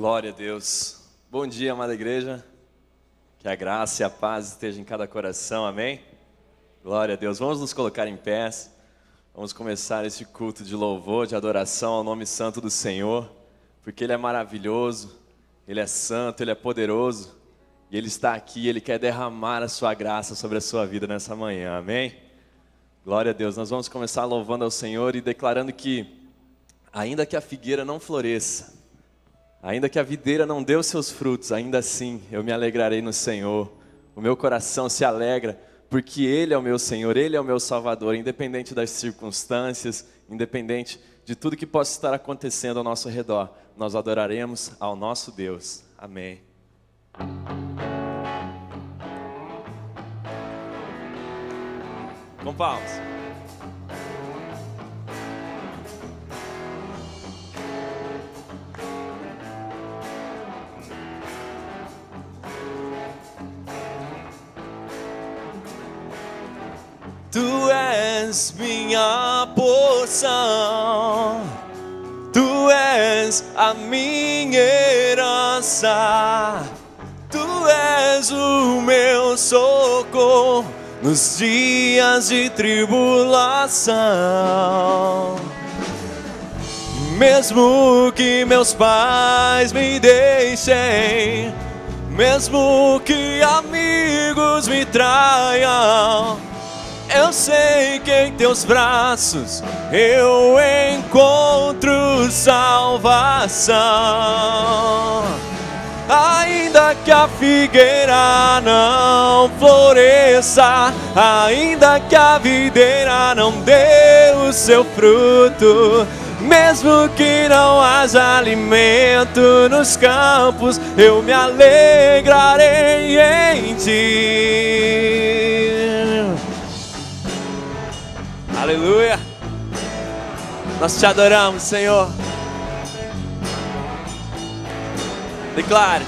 Glória a Deus. Bom dia, amada igreja. Que a graça e a paz estejam em cada coração, amém? Glória a Deus. Vamos nos colocar em pés. Vamos começar esse culto de louvor, de adoração ao nome santo do Senhor, porque Ele é maravilhoso, Ele é santo, Ele é poderoso, e Ele está aqui, Ele quer derramar a sua graça sobre a sua vida nessa manhã, amém? Glória a Deus. Nós vamos começar louvando ao Senhor e declarando que, ainda que a figueira não floresça, ainda que a videira não dê os seus frutos, ainda assim eu me alegrarei no Senhor. O meu coração se alegra, porque Ele é o meu Senhor, Ele é o meu Salvador, independente das circunstâncias, independente de tudo que possa estar acontecendo ao nosso redor, nós adoraremos ao nosso Deus. Amém. Com palmas. Tu és minha porção, Tu és a minha herança, Tu és o meu socorro nos dias de tribulação. Mesmo que meus pais me deixem, mesmo que amigos me traiam, eu sei que em teus braços eu encontro salvação. Ainda que a figueira não floresça, ainda que a videira não dê o seu fruto, mesmo que não haja alimento nos campos, eu me alegrarei em ti. Aleluia. Nós te adoramos, Senhor. Declare: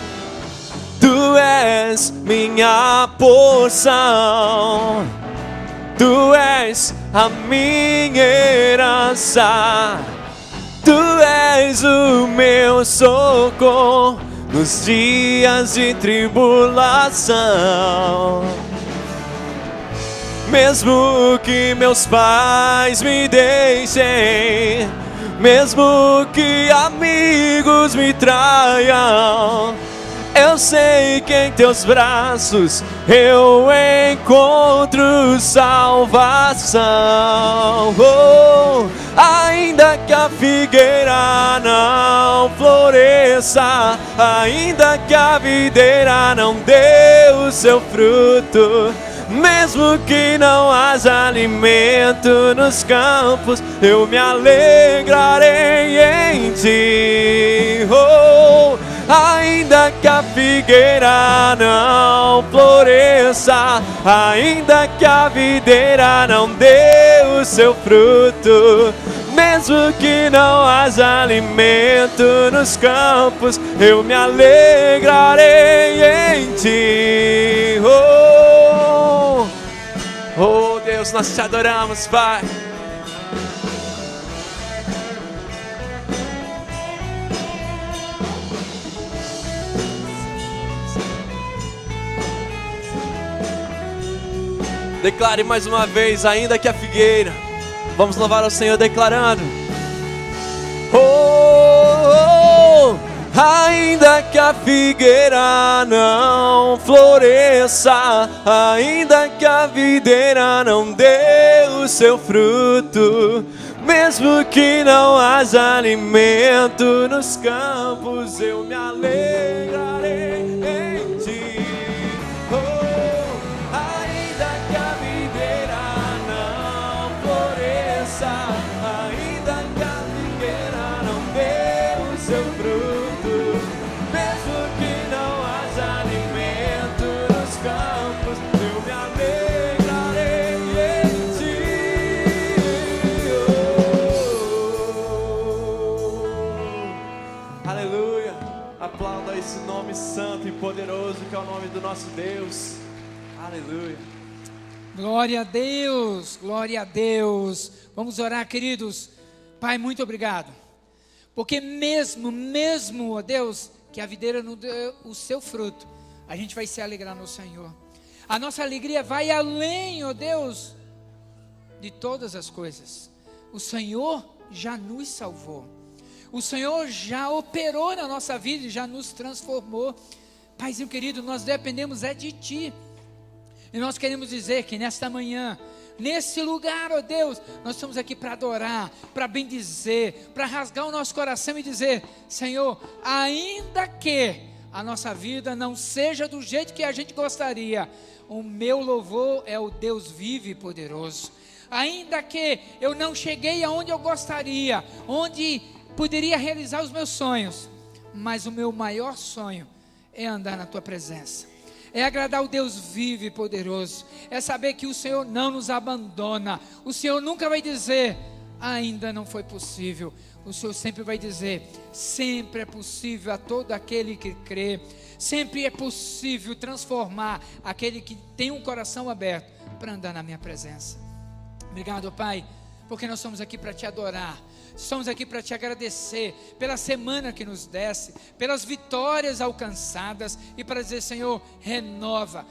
Tu és minha porção, Tu és a minha herança, Tu és o meu socorro nos dias de tribulação. Mesmo que meus pais me deixem, mesmo que amigos me traiam, eu sei que em teus braços eu encontro salvação. Oh, ainda que a figueira não floresça, ainda que a videira não dê o seu fruto, mesmo que não haja alimento nos campos, eu me alegrarei em ti. Oh, ainda que a figueira não floresça, ainda que a videira não dê o seu fruto, mesmo que não haja alimento nos campos, eu me alegrarei em ti. Oh Deus, nós te adoramos, Pai. Declare mais uma vez, ainda que a figueira. Vamos louvar ao Senhor declarando: ainda que a figueira não floresça, ainda que a videira não dê o seu fruto, mesmo que não haja alimento nos campos, eu me alegrarei em ti. Ainda que a videira não floresça, ainda que a figueira não dê o seu fruto, mesmo que não haja alimento nos campos, eu me alegrarei em ti. Aleluia. Aplauda esse nome santo e poderoso que é o nome do nosso Deus. Aleluia. Glória a Deus, glória a Deus. Vamos orar, queridos. Pai, muito obrigado. Porque mesmo, ó Deus, que a videira não deu o seu fruto, a gente vai se alegrar no Senhor. A nossa alegria vai além, ó Deus, de todas as coisas. O Senhor já nos salvou. O Senhor já operou na nossa vida e já nos transformou. Paizinho querido, nós dependemos de Ti. E nós queremos dizer que nesta manhã, nesse lugar, ó Deus, nós estamos aqui para adorar, para bendizer, para rasgar o nosso coração e dizer: Senhor, ainda que a nossa vida não seja do jeito que a gente gostaria, o meu louvor é o Deus vivo e poderoso. Ainda que eu não cheguei aonde eu gostaria, onde poderia realizar os meus sonhos, mas o meu maior sonho é andar na Tua presença, é agradar o Deus vivo e poderoso, é saber que o Senhor não nos abandona. O Senhor nunca vai dizer: ainda não foi possível. O Senhor sempre vai dizer: sempre é possível a todo aquele que crê. Sempre é possível transformar aquele que tem um coração aberto para andar na minha presença. Obrigado, Pai, porque nós estamos aqui para Te adorar. Estamos aqui para Te agradecer pela semana que nos desse, pelas vitórias alcançadas, e para dizer: Senhor, renova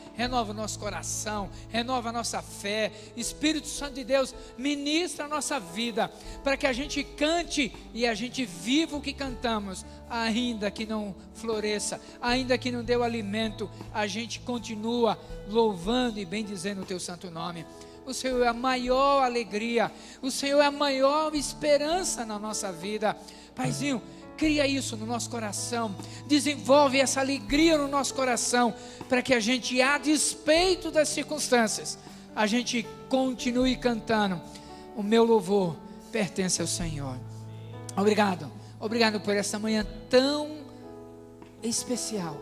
o nosso coração, renova a nossa fé. Espírito Santo de Deus, ministra a nossa vida, para que a gente cante e a gente viva o que cantamos. Ainda que não floresça, ainda que não dê o alimento, a gente continua louvando e bendizendo o Teu santo nome. O Senhor é a maior alegria, o Senhor é a maior esperança na nossa vida. Paizinho, cria isso no nosso coração, desenvolve essa alegria no nosso coração, para que a gente, a despeito das circunstâncias, a gente continue cantando: o meu louvor pertence ao Senhor. Obrigado por essa manhã tão especial,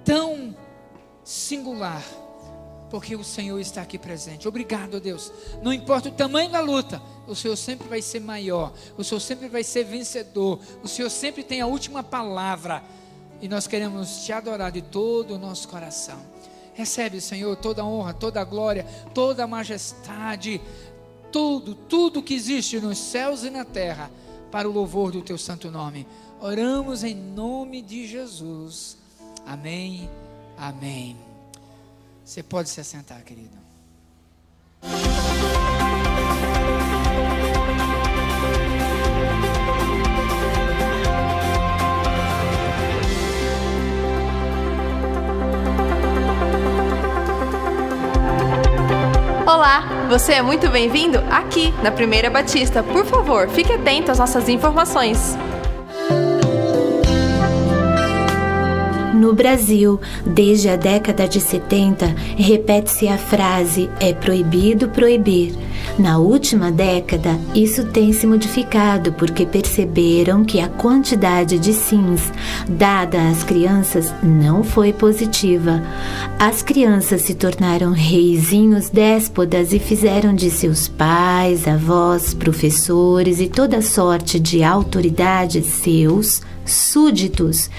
tão singular, porque o Senhor está aqui presente. Obrigado, Deus. Não importa o tamanho da luta, o Senhor sempre vai ser maior, o Senhor sempre vai ser vencedor, o Senhor sempre tem a última palavra, e nós queremos Te adorar de todo o nosso coração. Recebe, Senhor, toda a honra, toda a glória, toda a majestade, tudo que existe nos céus e na terra, para o louvor do Teu santo nome. Oramos em nome de Jesus. Amém, amém. Você pode se assentar, querido. Olá, você é muito bem-vindo aqui na Primeira Batista. Por favor, fique atento às nossas informações. No Brasil, desde a década de 70, repete-se a frase: é proibido proibir. Na última década, isso tem se modificado porque perceberam que a quantidade de sims dada às crianças não foi positiva. As crianças se tornaram reizinhos déspotas e fizeram de seus pais, avós, professores e toda sorte de autoridades seus súditos.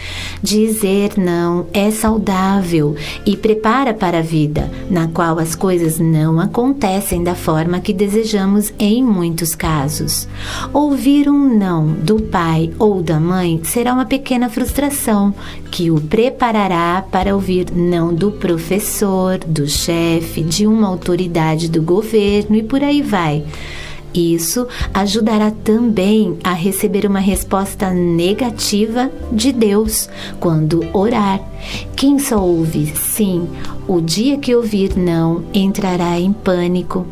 Dizer não é saudável e prepara para a vida, na qual as coisas não acontecem da forma que desejamos em muitos casos. Ouvir um não do pai ou da mãe será uma pequena frustração que o preparará para ouvir não do professor, do chefe, de uma autoridade do governo e por aí vai. Isso ajudará também a receber uma resposta negativa de Deus quando orar. Quem só ouve sim, o dia que ouvir não, entrará em pânico.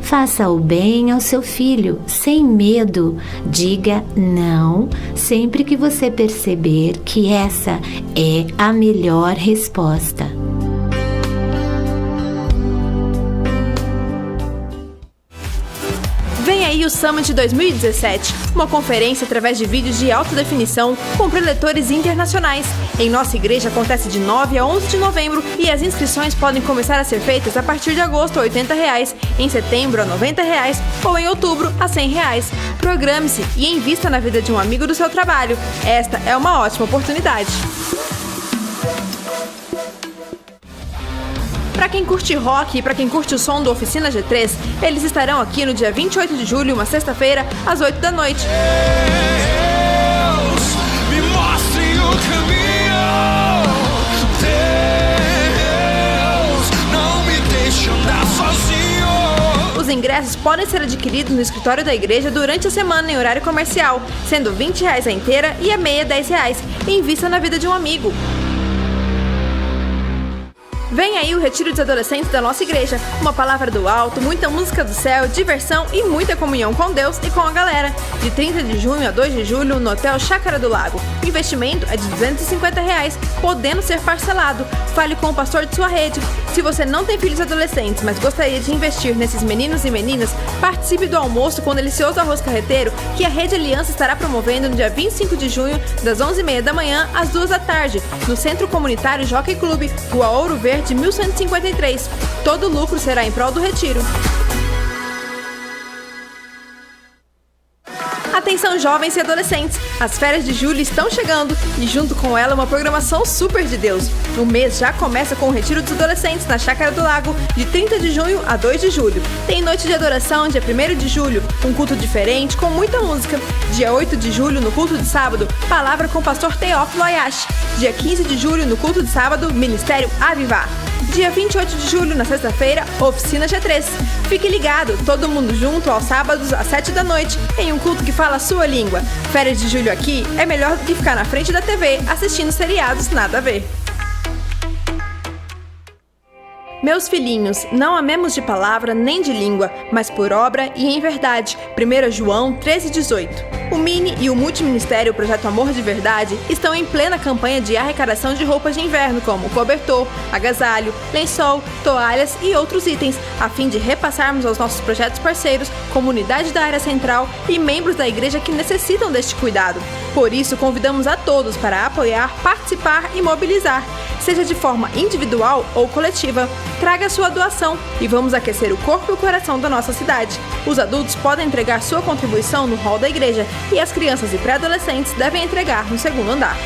Faça o bem ao seu filho, sem medo. Diga não sempre que você perceber que essa é a melhor resposta. Vem aí o Summit 2017, uma conferência através de vídeos de alta definição com preletores internacionais. Em nossa igreja acontece de 9 a 11 de novembro e as inscrições podem começar a ser feitas a partir de agosto a R$80, em setembro a R$90 ou em outubro a R$100. Programe-se e invista na vida de um amigo do seu trabalho. Esta é uma ótima oportunidade. Para quem curte rock e para quem curte o som do Oficina G3, eles estarão aqui no dia 28 de julho, uma sexta-feira, às 8 da noite. Deus, me mostre o caminho. ingressos podem ser adquiridos no escritório da igreja durante a semana em horário comercial, sendo R$20 a inteira e a meia R$10. Invista na vida de um amigo. Vem aí o Retiro dos Adolescentes da nossa igreja. Uma palavra do alto, muita música do céu, diversão e muita comunhão com Deus e com a galera. De 30 de junho a 2 de julho no Hotel Chácara do Lago. O investimento é de R$250, podendo ser parcelado. Fale com o pastor de sua rede. Se você não tem filhos adolescentes, mas gostaria de investir nesses meninos e meninas, participe do almoço com o delicioso arroz carreteiro que a Rede Aliança estará promovendo no dia 25 de junho, das 11h30 da manhã às 2 da tarde, no Centro Comunitário Jockey Club, Rua Ouro Verde, 1153. Todo o lucro será em prol do retiro. Atenção jovens e adolescentes, as férias de julho estão chegando e junto com ela uma programação super de Deus. O mês já começa com o Retiro dos Adolescentes na Chácara do Lago, de 30 de junho a 2 de julho. Tem noite de adoração dia 1º de julho, um culto diferente com muita música. Dia 8 de julho, no culto de sábado, palavra com o pastor Teófilo Ayashi. Dia 15 de julho, no culto de sábado, Ministério Avivar. Dia 28 de julho, na sexta-feira, Oficina G3. Fique ligado, todo mundo junto aos sábados às 7 da noite, em um culto que fala a sua língua. Férias de julho aqui é melhor do que ficar na frente da TV assistindo seriados nada a ver. Meus filhinhos, não amemos de palavra nem de língua, mas por obra e em verdade. 1 João 13,18. O Mini e o Multiministério Projeto Amor de Verdade estão em plena campanha de arrecadação de roupas de inverno, como cobertor, agasalho, lençol, toalhas e outros itens, a fim de repassarmos aos nossos projetos parceiros, comunidade da área central e membros da igreja que necessitam deste cuidado. Por isso, convidamos a todos para apoiar, participar e mobilizar, seja de forma individual ou coletiva. Traga sua doação e vamos aquecer o corpo e o coração da nossa cidade. Os adultos podem entregar sua contribuição no hall da igreja e as crianças e pré-adolescentes devem entregar no segundo andar.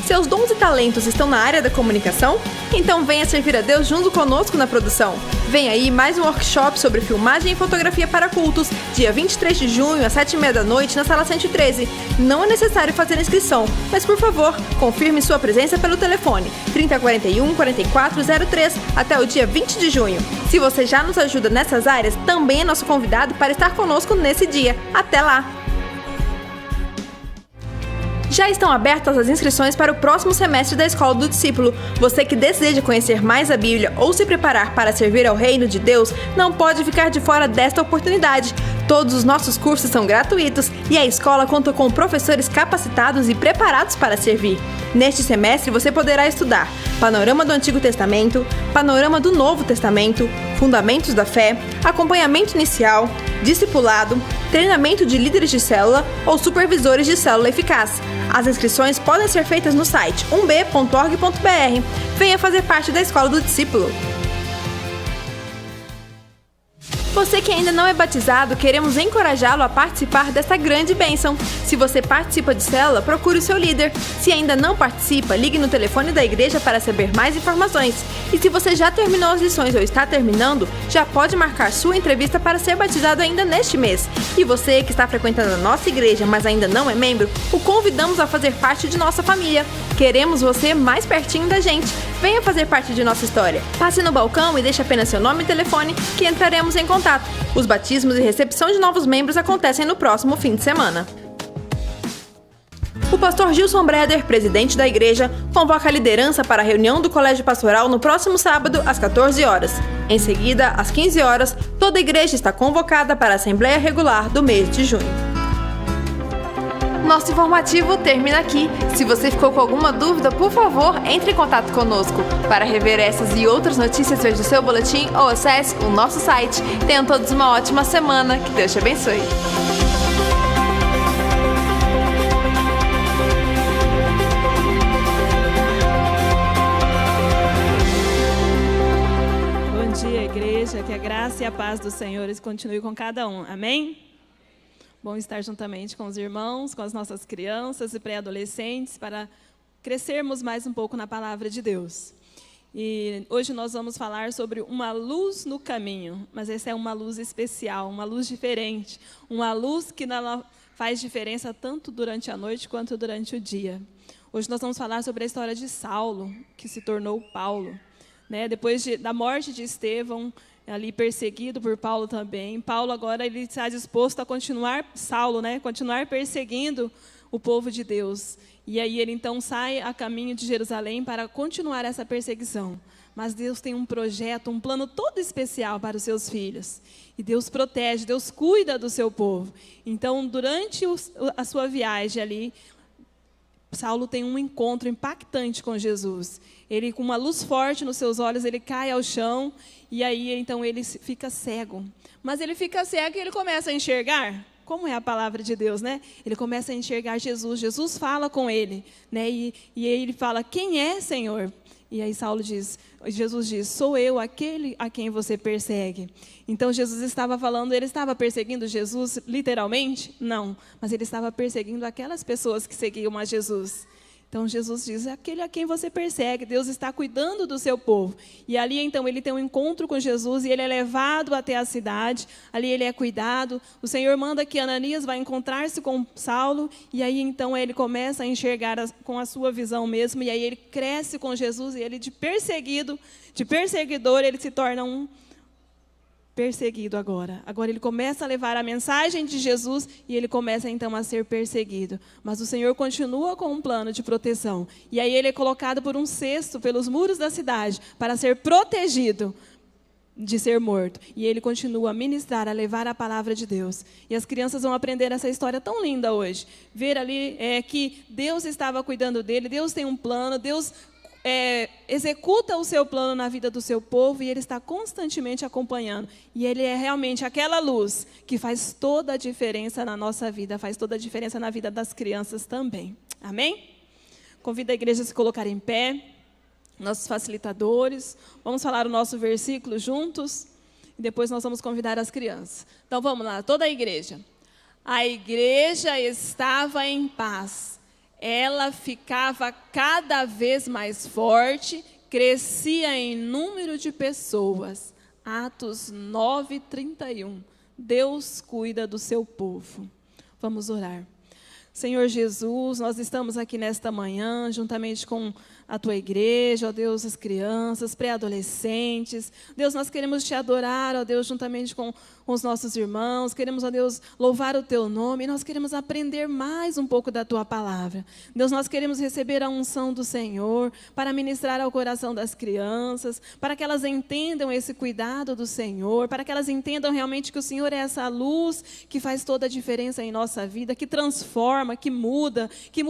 Seus dons e talentos estão na área da comunicação? Então venha servir a Deus junto conosco na produção. Vem aí mais um workshop sobre filmagem e fotografia para cultos, dia 23 de junho, às 7h30 da noite, na sala 113. Não é necessário fazer inscrição, mas por favor, confirme sua presença pelo telefone 3041-4403 até o dia 20 de junho. Se você já nos ajuda nessas áreas, também é nosso convidado para estar conosco nesse dia. Até lá! Já estão abertas as inscrições para o próximo semestre da Escola do Discípulo. Você que deseja conhecer mais a Bíblia ou se preparar para servir ao Reino de Deus, não pode ficar de fora desta oportunidade. Todos os nossos cursos são gratuitos e a escola conta com professores capacitados e preparados para servir. Neste semestre você poderá estudar Panorama do Antigo Testamento, Panorama do Novo Testamento, Fundamentos da Fé, Acompanhamento Inicial, Discipulado, Treinamento de Líderes de Célula ou Supervisores de Célula Eficaz. As inscrições podem ser feitas no site umb.org.br. Venha fazer parte da Escola do Discípulo. Você que ainda não é batizado, queremos encorajá-lo a participar desta grande bênção. Se você participa de célula, procure o seu líder. Se ainda não participa, ligue no telefone da igreja para saber mais informações. E se você já terminou as lições ou está terminando, já pode marcar sua entrevista para ser batizado ainda neste mês. E você que está frequentando a nossa igreja, mas ainda não é membro, o convidamos a fazer parte de nossa família. Queremos você mais pertinho da gente. Venha fazer parte de nossa história. Passe no balcão e deixe apenas seu nome e telefone que entraremos em contato. Os batismos e recepção de novos membros acontecem no próximo fim de semana. O pastor Gilson Breder, presidente da igreja, convoca a liderança para a reunião do Colégio Pastoral no próximo sábado, às 14 horas. Em seguida, às 15 horas, toda a igreja está convocada para a Assembleia Regular do mês de junho. Nosso informativo termina aqui. Se você ficou com alguma dúvida, por favor, entre em contato conosco. Para rever essas e outras notícias, veja o seu boletim ou acesse o nosso site. Tenham todos uma ótima semana. Que Deus te abençoe. Bom dia, igreja. Que a graça e a paz do Senhor continue com cada um. Amém? Bom estar juntamente com os irmãos, com as nossas crianças e pré-adolescentes, para crescermos mais um pouco na palavra de Deus. E hoje nós vamos falar sobre uma luz no caminho, mas essa é uma luz especial, uma luz diferente, uma luz que não faz diferença tanto durante a noite quanto durante o dia. Hoje nós vamos falar sobre a história de Saulo, que se tornou Paulo. né? Depois da morte de Estevão, ali perseguido por Paulo também, Paulo agora ele está disposto a continuar, Saulo, né? Continuar perseguindo o povo de Deus. E aí ele então sai a caminho de Jerusalém para continuar essa perseguição. Mas Deus tem um projeto, um plano todo especial para os seus filhos. E Deus protege, Deus cuida do seu povo. Então, durante a sua viagem ali, Saulo tem um encontro impactante com Jesus. Ele, com uma luz forte nos seus olhos, ele cai ao chão e aí então ele fica cego. Mas ele fica cego e ele começa a enxergar. Como é a palavra de Deus, né? Ele começa a enxergar Jesus. Jesus fala com ele, né? E aí ele fala: quem é, Senhor? E aí Jesus diz: sou eu, aquele a quem você persegue. Então Jesus estava falando, ele estava perseguindo Jesus literalmente? Não, mas ele estava perseguindo aquelas pessoas que seguiam a Jesus. Então Jesus diz: aquele a quem você persegue, Deus está cuidando do seu povo. E ali então ele tem um encontro com Jesus e ele é levado até a cidade, ali ele é cuidado. O Senhor manda que Ananias vá encontrar-se com Saulo e aí então ele começa a enxergar com a sua visão mesmo, e aí ele cresce com Jesus e ele de perseguidor, ele se torna um perseguido agora. Agora ele começa a levar a mensagem de Jesus e ele começa então a ser perseguido. Mas o Senhor continua com um plano de proteção. E aí ele é colocado por um cesto pelos muros da cidade para ser protegido de ser morto. E ele continua a ministrar, a levar a palavra de Deus. E as crianças vão aprender essa história tão linda hoje. Ver ali que Deus estava cuidando dele, Deus tem um plano, Deus executa o seu plano na vida do seu povo e ele está constantemente acompanhando. E ele é realmente aquela luz que faz toda a diferença na nossa vida, faz toda a diferença na vida das crianças também. Amém? Convido a igreja a se colocar em pé, nossos facilitadores. Vamos falar o nosso versículo juntos e depois nós vamos convidar as crianças. Então vamos lá, toda a igreja. A igreja estava em paz. Ela ficava cada vez mais forte, crescia em número de pessoas. Atos 9:31. Deus cuida do seu povo. Vamos orar. Senhor Jesus, nós estamos aqui nesta manhã, juntamente com a tua igreja, ó Deus, as crianças, pré-adolescentes. Deus, nós queremos te adorar, ó Deus, juntamente com os nossos irmãos. Queremos, ó Deus, louvar o teu nome. E nós queremos aprender mais um pouco da tua palavra. Deus, nós queremos receber a unção do Senhor para ministrar ao coração das crianças, para que elas entendam esse cuidado do Senhor, para que elas entendam realmente que o Senhor é essa luz que faz toda a diferença em nossa vida, que transforma, que muda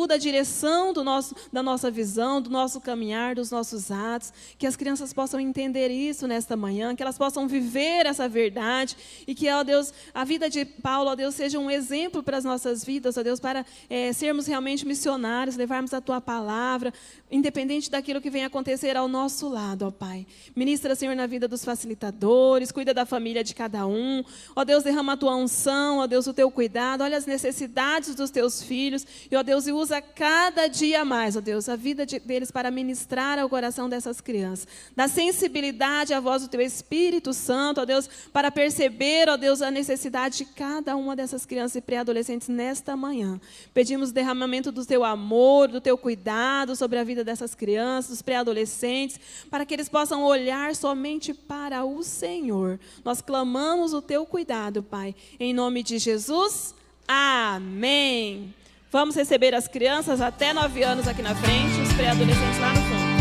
a direção da nossa visão, do nosso caminhar, dos nossos atos. Que as crianças possam entender isso nesta manhã, que elas possam viver essa verdade e que, ó Deus, a vida de Paulo, ó Deus, seja um exemplo para as nossas vidas, ó Deus, para sermos realmente missionários, levarmos a tua palavra, independente daquilo que venha acontecer ao nosso lado, ó Pai. Ministra, Senhor, na vida dos facilitadores, cuida da família de cada um, ó Deus, derrama a tua unção, ó Deus, o teu cuidado, olha as necessidades dos teus filhos, e ó Deus, e usa cada dia mais, ó Deus, a vida deles para ministrar ao coração dessas crianças. Dá sensibilidade à voz do teu Espírito Santo, ó Deus, para perceber, ó Deus, a necessidade de cada uma dessas crianças e pré-adolescentes nesta manhã. Pedimos o derramamento do teu amor, do teu cuidado sobre a vida dessas crianças, dos pré-adolescentes, para que eles possam olhar somente para o Senhor. Nós clamamos o teu cuidado, Pai, em nome de Jesus. Amém. Vamos receber as crianças até 9 anos aqui na frente, os pré-adolescentes lá no fundo.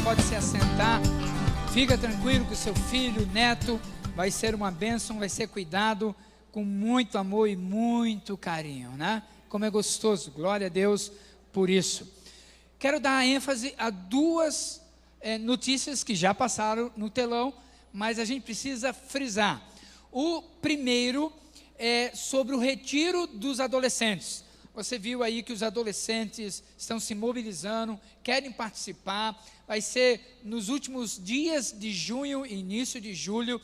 Pode se assentar, fica tranquilo que o seu filho, neto, vai ser uma bênção, vai ser cuidado com muito amor e muito carinho, né? Como é gostoso, glória a Deus por isso. Quero dar ênfase a duas notícias que já passaram no telão, mas a gente precisa frisar. O primeiro é sobre o retiro dos adolescentes. Você viu aí que os adolescentes estão se mobilizando, querem participar. Vai ser nos últimos dias de junho e início de julho.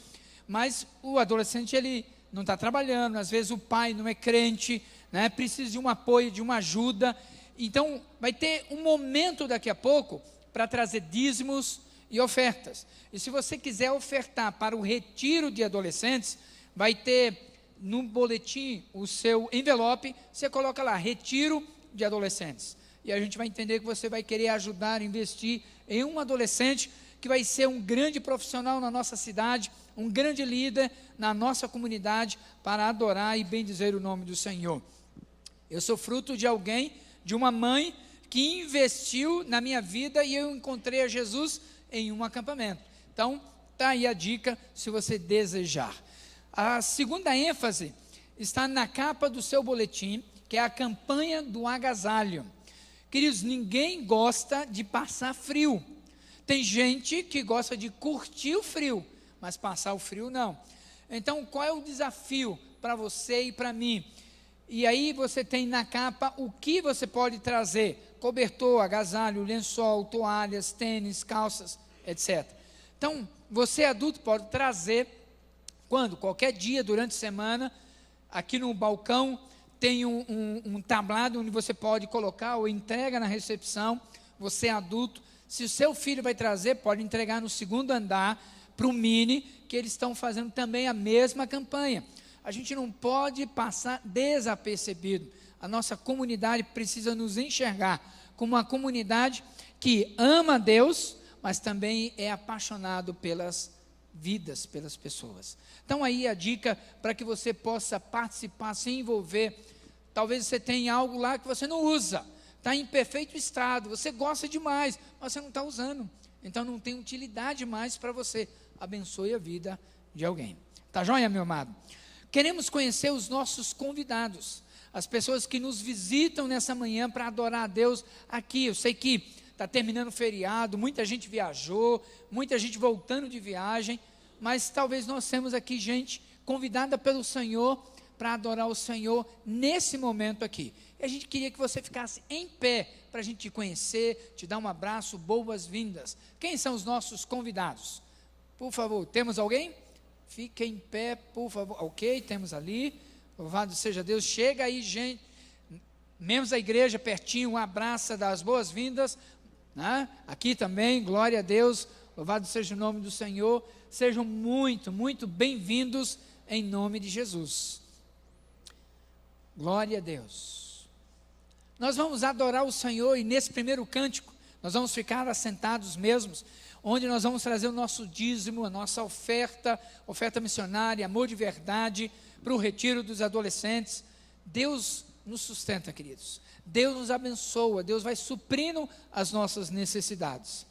Mas o adolescente, ele não está trabalhando. Às vezes o pai não é crente, né? Precisa de um apoio, de uma ajuda. Então, vai ter um momento daqui a pouco para trazer dízimos e ofertas. E se você quiser ofertar para o retiro de adolescentes, vai ter no boletim o seu envelope, você coloca lá, retiro de adolescentes. E a gente vai entender que você vai querer ajudar, investir em um adolescente que vai ser um grande profissional na nossa cidade, um grande líder na nossa comunidade, para adorar e bendizer o nome do Senhor. Eu sou fruto de alguém, de uma mãe que investiu na minha vida e eu encontrei a Jesus em um acampamento. Então, está aí a dica, se você desejar. A segunda ênfase está na capa do seu boletim, que é a campanha do agasalho. Queridos, ninguém gosta de passar frio. Tem gente que gosta de curtir o frio, mas passar o frio não. Então, qual é o desafio para você e para mim? E aí você tem na capa o que você pode trazer: cobertor, agasalho, lençol, toalhas, tênis, calças, etc. Então, você adulto pode trazer, qualquer dia durante a semana, aqui no balcão tem um tablado onde você pode colocar ou entrega na recepção. Você adulto, se o seu filho vai trazer, pode entregar no segundo andar para o Mini, que eles estão fazendo também a mesma campanha. A gente não pode passar desapercebido. A nossa comunidade precisa nos enxergar como uma comunidade que ama a Deus, mas também é apaixonado pelas vidas, pelas pessoas. Então aí a dica para que você possa participar, se envolver. Talvez você tenha algo lá que você não usa, está em perfeito estado, você gosta demais, mas você não está usando, então não tem utilidade mais para você. Abençoe a vida de alguém. Tá joia, meu amado? Queremos conhecer os nossos convidados, as pessoas que nos visitam nessa manhã para adorar a Deus aqui. Eu sei que está terminando o feriado, muita gente viajou, muita gente voltando de viagem, mas talvez nós temos aqui gente convidada pelo Senhor para adorar o Senhor nesse momento aqui. E a gente queria que você ficasse em pé para a gente te conhecer, te dar um abraço, boas-vindas. Quem são os nossos convidados? Por favor, temos alguém? Fique em pé, por favor. Ok, temos ali. Louvado seja Deus. Chega aí, gente. Membros da igreja pertinho, um abraço, das boas-vindas. Né? Aqui também, glória a Deus. Louvado seja o nome do Senhor. Sejam muito, muito bem-vindos em nome de Jesus. Glória a Deus. Nós vamos adorar o Senhor e nesse primeiro cântico, nós vamos ficar assentados mesmos, onde nós vamos trazer o nosso dízimo, a nossa oferta missionária, amor de verdade, para o retiro dos adolescentes. Deus nos sustenta, queridos. Deus nos abençoa, Deus vai suprindo as nossas necessidades.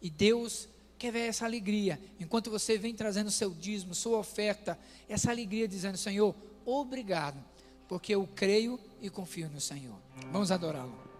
E Deus quer ver essa alegria, enquanto você vem trazendo seu dízimo, sua oferta, essa alegria dizendo: Senhor, obrigado, porque eu creio e confio no Senhor. Vamos adorá-lo.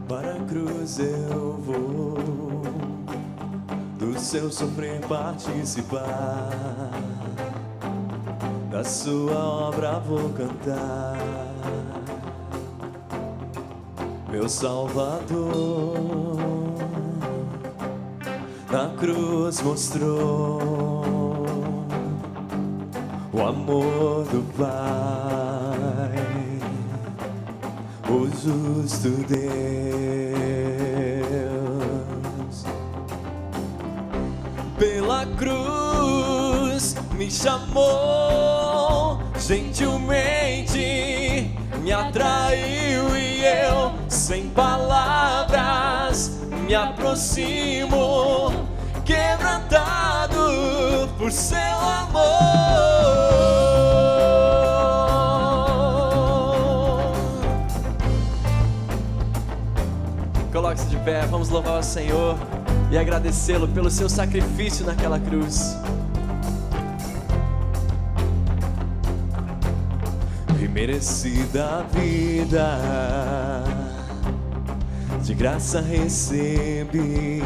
Para a cruz eu vou, do seu sofrer participar, da sua obra vou cantar. Meu Salvador na cruz mostrou o amor do Pai, o justo Deus. Pela cruz me chamou, gentilmente me atraiu e eu, sem palavras, me aproximo, quebrantado por seu amor. Coloque-se de pé, vamos louvar o Senhor e agradecê-lo pelo seu sacrifício naquela cruz. Imerecida a vida, de graça recebi,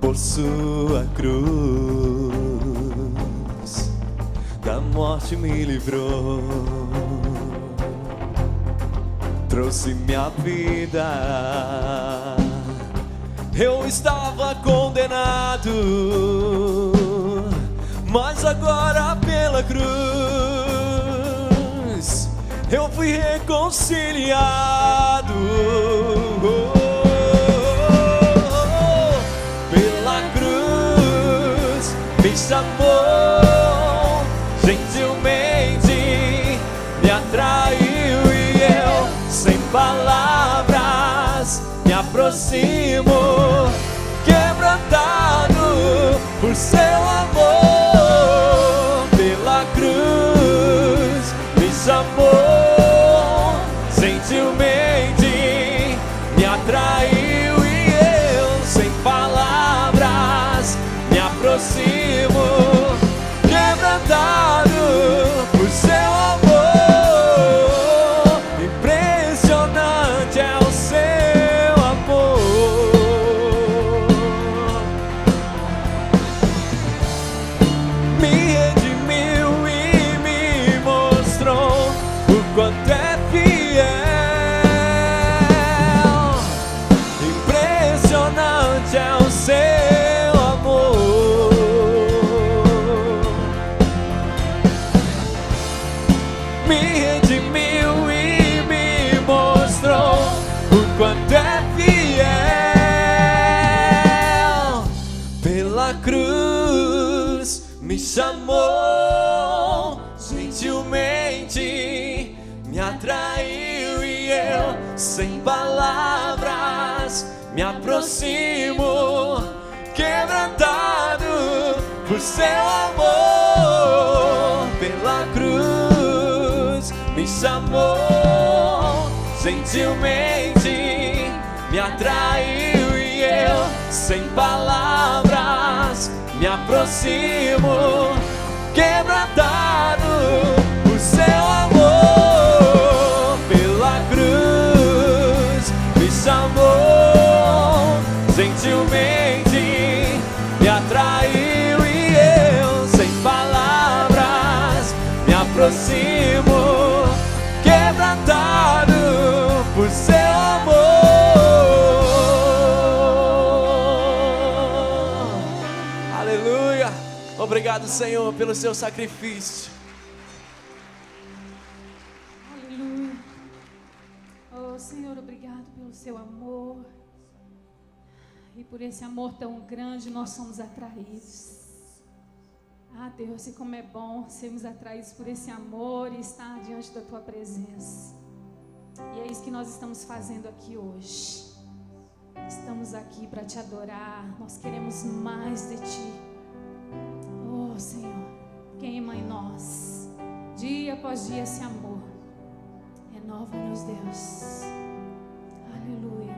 por sua cruz, da morte me livrou, trouxe minha vida. Eu estava condenado, mas agora pela cruz eu fui reconciliado. Pela cruz me chamou, gentilmente me atraiu e eu, sem palavras, me aproximo, quebrantado por seu amor. Pela cruz me chamou, gentilmente me atraiu e eu, sem palavras, me aproximo, quebrantado por seu amor. Impressionante é o seu amor. Me redimiu e me mostrou o quanto é fiel. Impressionante é o seu amor. Me redimiu e me mostrou o quanto é fiel. Pela cruz me chamou, gentilmente me atraiu e eu, sem palavras, me aproximo, quebrantado por seu amor. Pela cruz me chamou, gentilmente me atraiu e eu, sem palavras, me aproximo, quebrantado por seu amor. Pela cruz me chamou, gentilmente me atraiu e eu, sem palavras, me aproximo, quebrantado por seu amor. Aleluia! Obrigado, Senhor, pelo seu sacrifício. Aleluia. Oh, Senhor, obrigado pelo seu amor. E por esse amor tão grande nós somos atraídos. Ah, Deus, e como é bom sermos atraídos por esse amor e estar diante da tua presença. E é isso que nós estamos fazendo aqui hoje. Estamos aqui para te adorar. Nós queremos mais de ti. Oh, Senhor, queima em nós, dia após dia, esse amor. Renova-nos, Deus. Aleluia.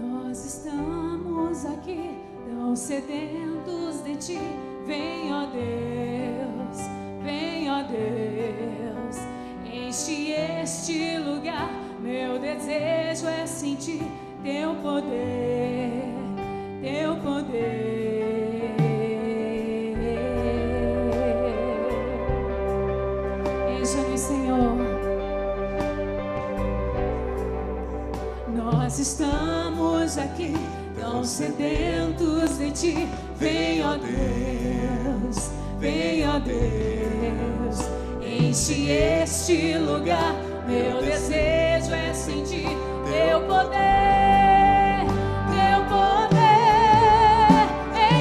Nós estamos aqui, tão sedentos de ti. Vem, ó Deus, vem, ó Deus, enche este lugar. Meu desejo é sentir teu poder, teu poder. Encha-nos, Senhor. Nós estamos aqui, tão sedentos de ti. Vem, ó Deus, vem, ó Deus, enche este lugar. Meu desejo é sentir teu poder, teu poder.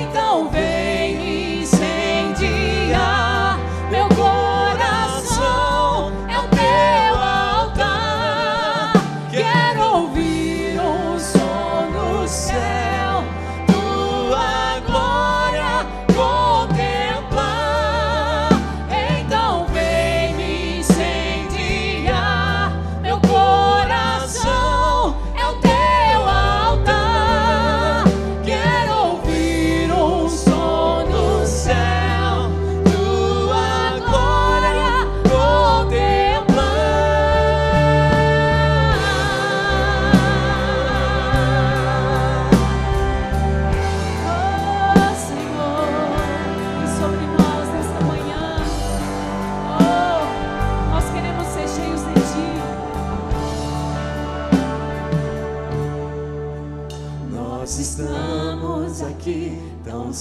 Então vem me incendiar. Meu coração é o teu altar. Quero ouvir o som do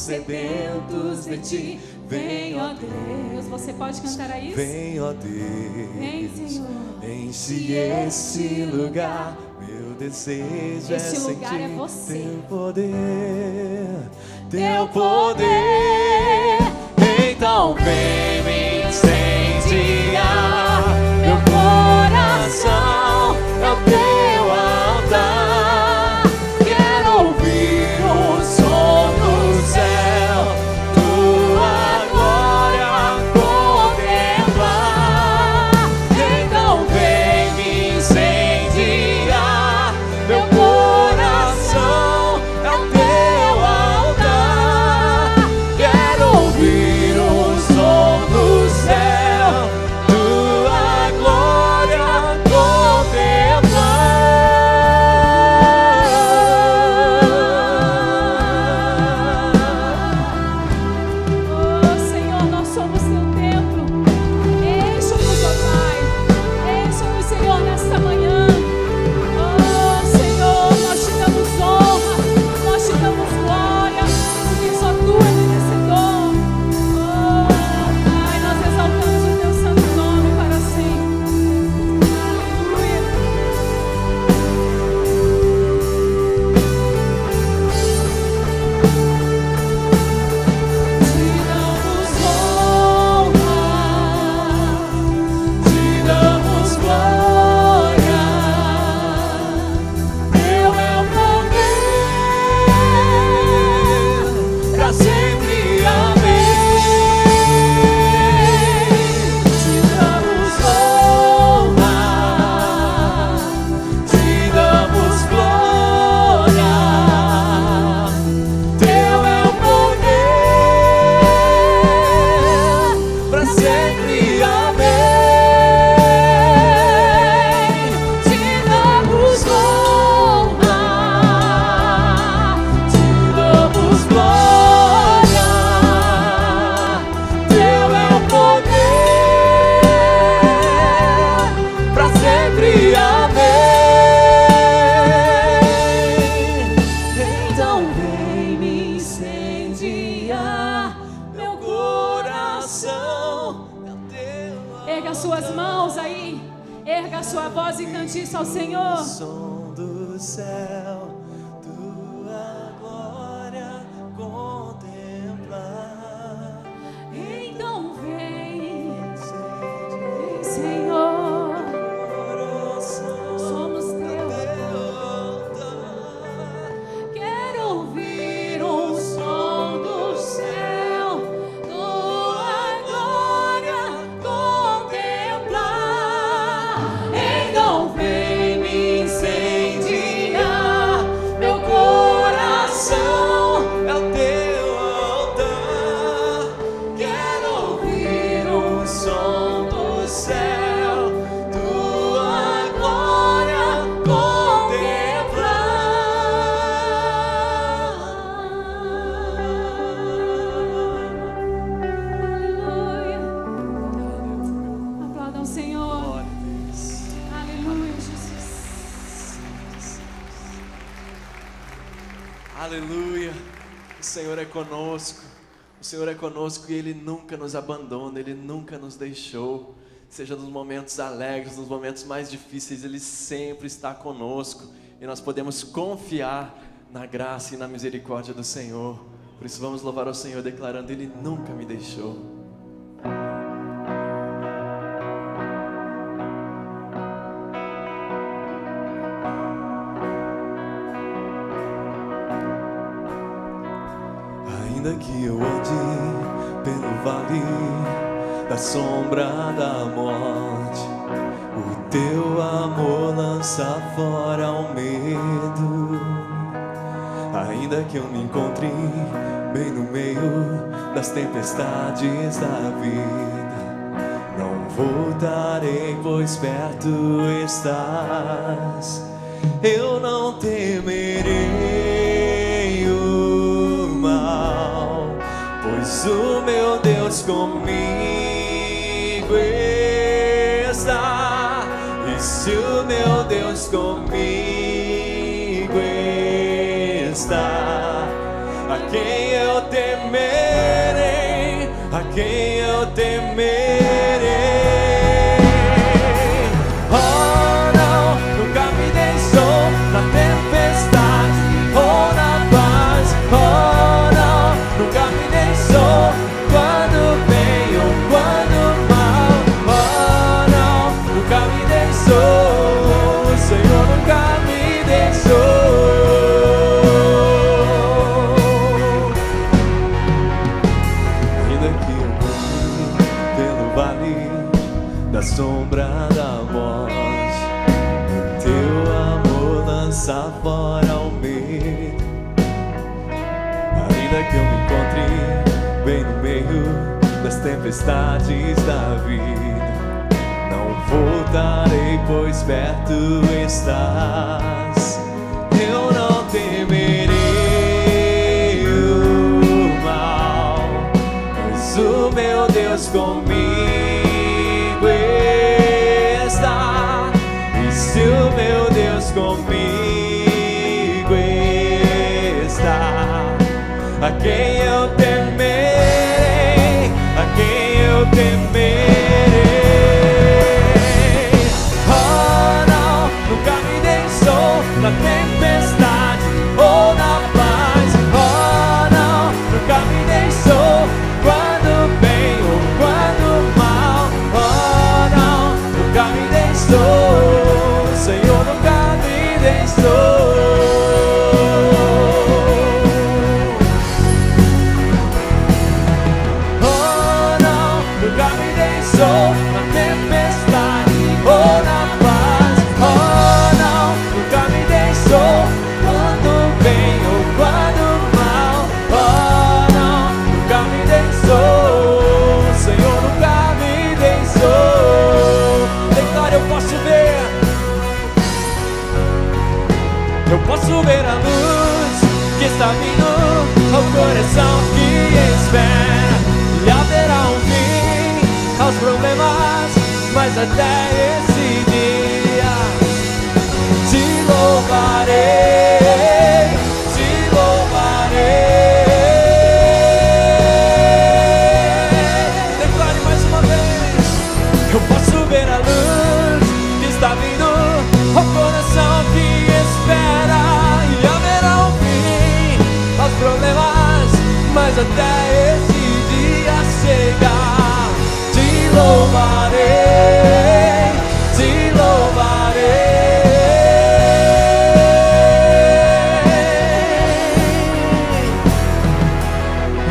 sedentos de ti. Vem, ó Deus. Você pode cantar a isso? Vem, ó Deus. Vem, Senhor. Enche esse lugar. Meu desejo é Este lugar sentir é você. teu poder. Então vem me incendiar. Meu coração é o teu altar. Quero ouvir o som do céu, tua glória contemplar. Então vem me incendiar. Meu coração é o teu altar. Quero ouvir o som do céu, tua glória contemplar. Oh, Senhor, nós somos teu templo. Enche-nos, ó Pai. Enche-nos, Senhor, nesta manhã. Oh, Senhor, nós te damos honra, nós te damos glória, porque só tu é merecedor. Oh, Pai, nós exaltamos o teu santo nome para sempre. Aleluia. Te damos honra, te damos glória. Teu é o poder, pra sempre, amém. Te damos honra, te damos glória. Teu é o poder, pra sempre, amém. Te damos honra, te damos glória. Teu é o poder, pra sempre, amém. Então vem me incendiar. Meu coração é o teu. Erga suas mãos aí, erga sua voz e cante isso ao Senhor. Som do céu, tua glória contemplar. Então vem, Senhor, somos teus. Quero ouvir o som do céu, tua glória contemplar. Então vem me incendiar. Meu coração É o teu altar. Quero ouvir o som do céu, tua glória Aleluia. Aplaudam o Senhor. Aleluia, Jesus. Aleluia. O Senhor é conosco. O Senhor é conosco e Ele nunca nos abandona, Ele nunca nos deixou. Seja nos momentos alegres, nos momentos mais difíceis, Ele sempre está conosco. E nós podemos confiar na graça e na misericórdia do Senhor. Por isso vamos louvar ao Senhor declarando: Ele nunca me deixou. Ainda que eu ande pelo vale da sombra da morte, o teu amor lança fora o medo. Ainda que eu me encontre bem no meio das tempestades da vida, não voltarei, pois perto estás. Eu não temerei o mal, pois o meu Deus comigo está. E se o meu Deus comigo está, a quem eu temerei? temerei, a quem eu temerei. Oh não, nunca me deixou na tempestade ou na paz. Oh não, nunca me deixou quando bem ou quando mal. Oh não, nunca me deixou, o Senhor nunca me deixou. Ainda que eu ande pelo vale da sombra da morte, teu amor lança fora o medo. Ainda que eu me encontre bem no meio das tempestades da vida, não voltarei, pois perto estás. Eu não temerei o mal, pois o meu Deus comigo está. E se o meu Deus comigo está, a quem eu temerei, a quem eu temerei. Oh não, nunca me deixou na tempestade ou na paz. Oh não, nunca me deixou quando bem ou quando mal. Oh não, nunca me deixou, o Senhor nunca me deixou. Oh não, nunca me deixou na tempestade ou na paz. Oh não, nunca me deixou quando bem ou quando mal. Oh não, nunca me deixou, o Senhor nunca me deixou. Declare, eu posso ver a luz que está vindo ao coração que espera. E haverá um fim aos problemas, mas até esse dia te louvarei, te louvarei. Declare mais uma vez, eu posso ver a luz que está vindo ao coração que espera. E haverá um fim aos problemas, mas até esse dia chegar, te louvarei, te louvarei.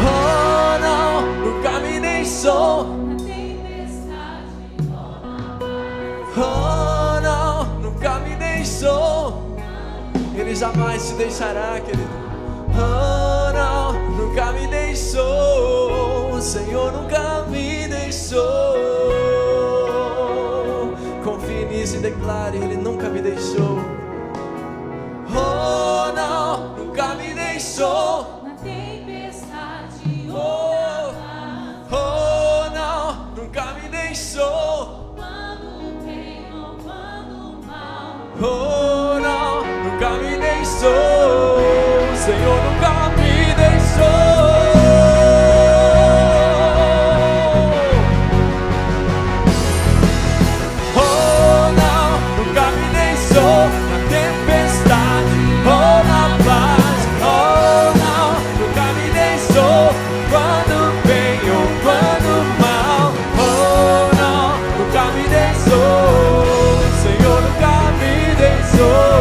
Oh não, nunca me deixou. Oh não, nunca me deixou. Ele jamais te deixará, querido. Oh não, nunca me deixou, o Senhor nunca me deixou. Confie nisso e declare, Ele nunca me deixou. Oh não, nunca me deixou Na tempestade ou Oh, na paz, oh não, nunca me deixou. quando bem ou quando mal. Oh não, nunca me deixou, o Senhor nunca me deixou. Oh não, nunca me deixou na tempestade ou na paz. Oh não, nunca me deixou quando bem ou quando mal. Oh não, nunca me deixou, o Senhor nunca me deixou.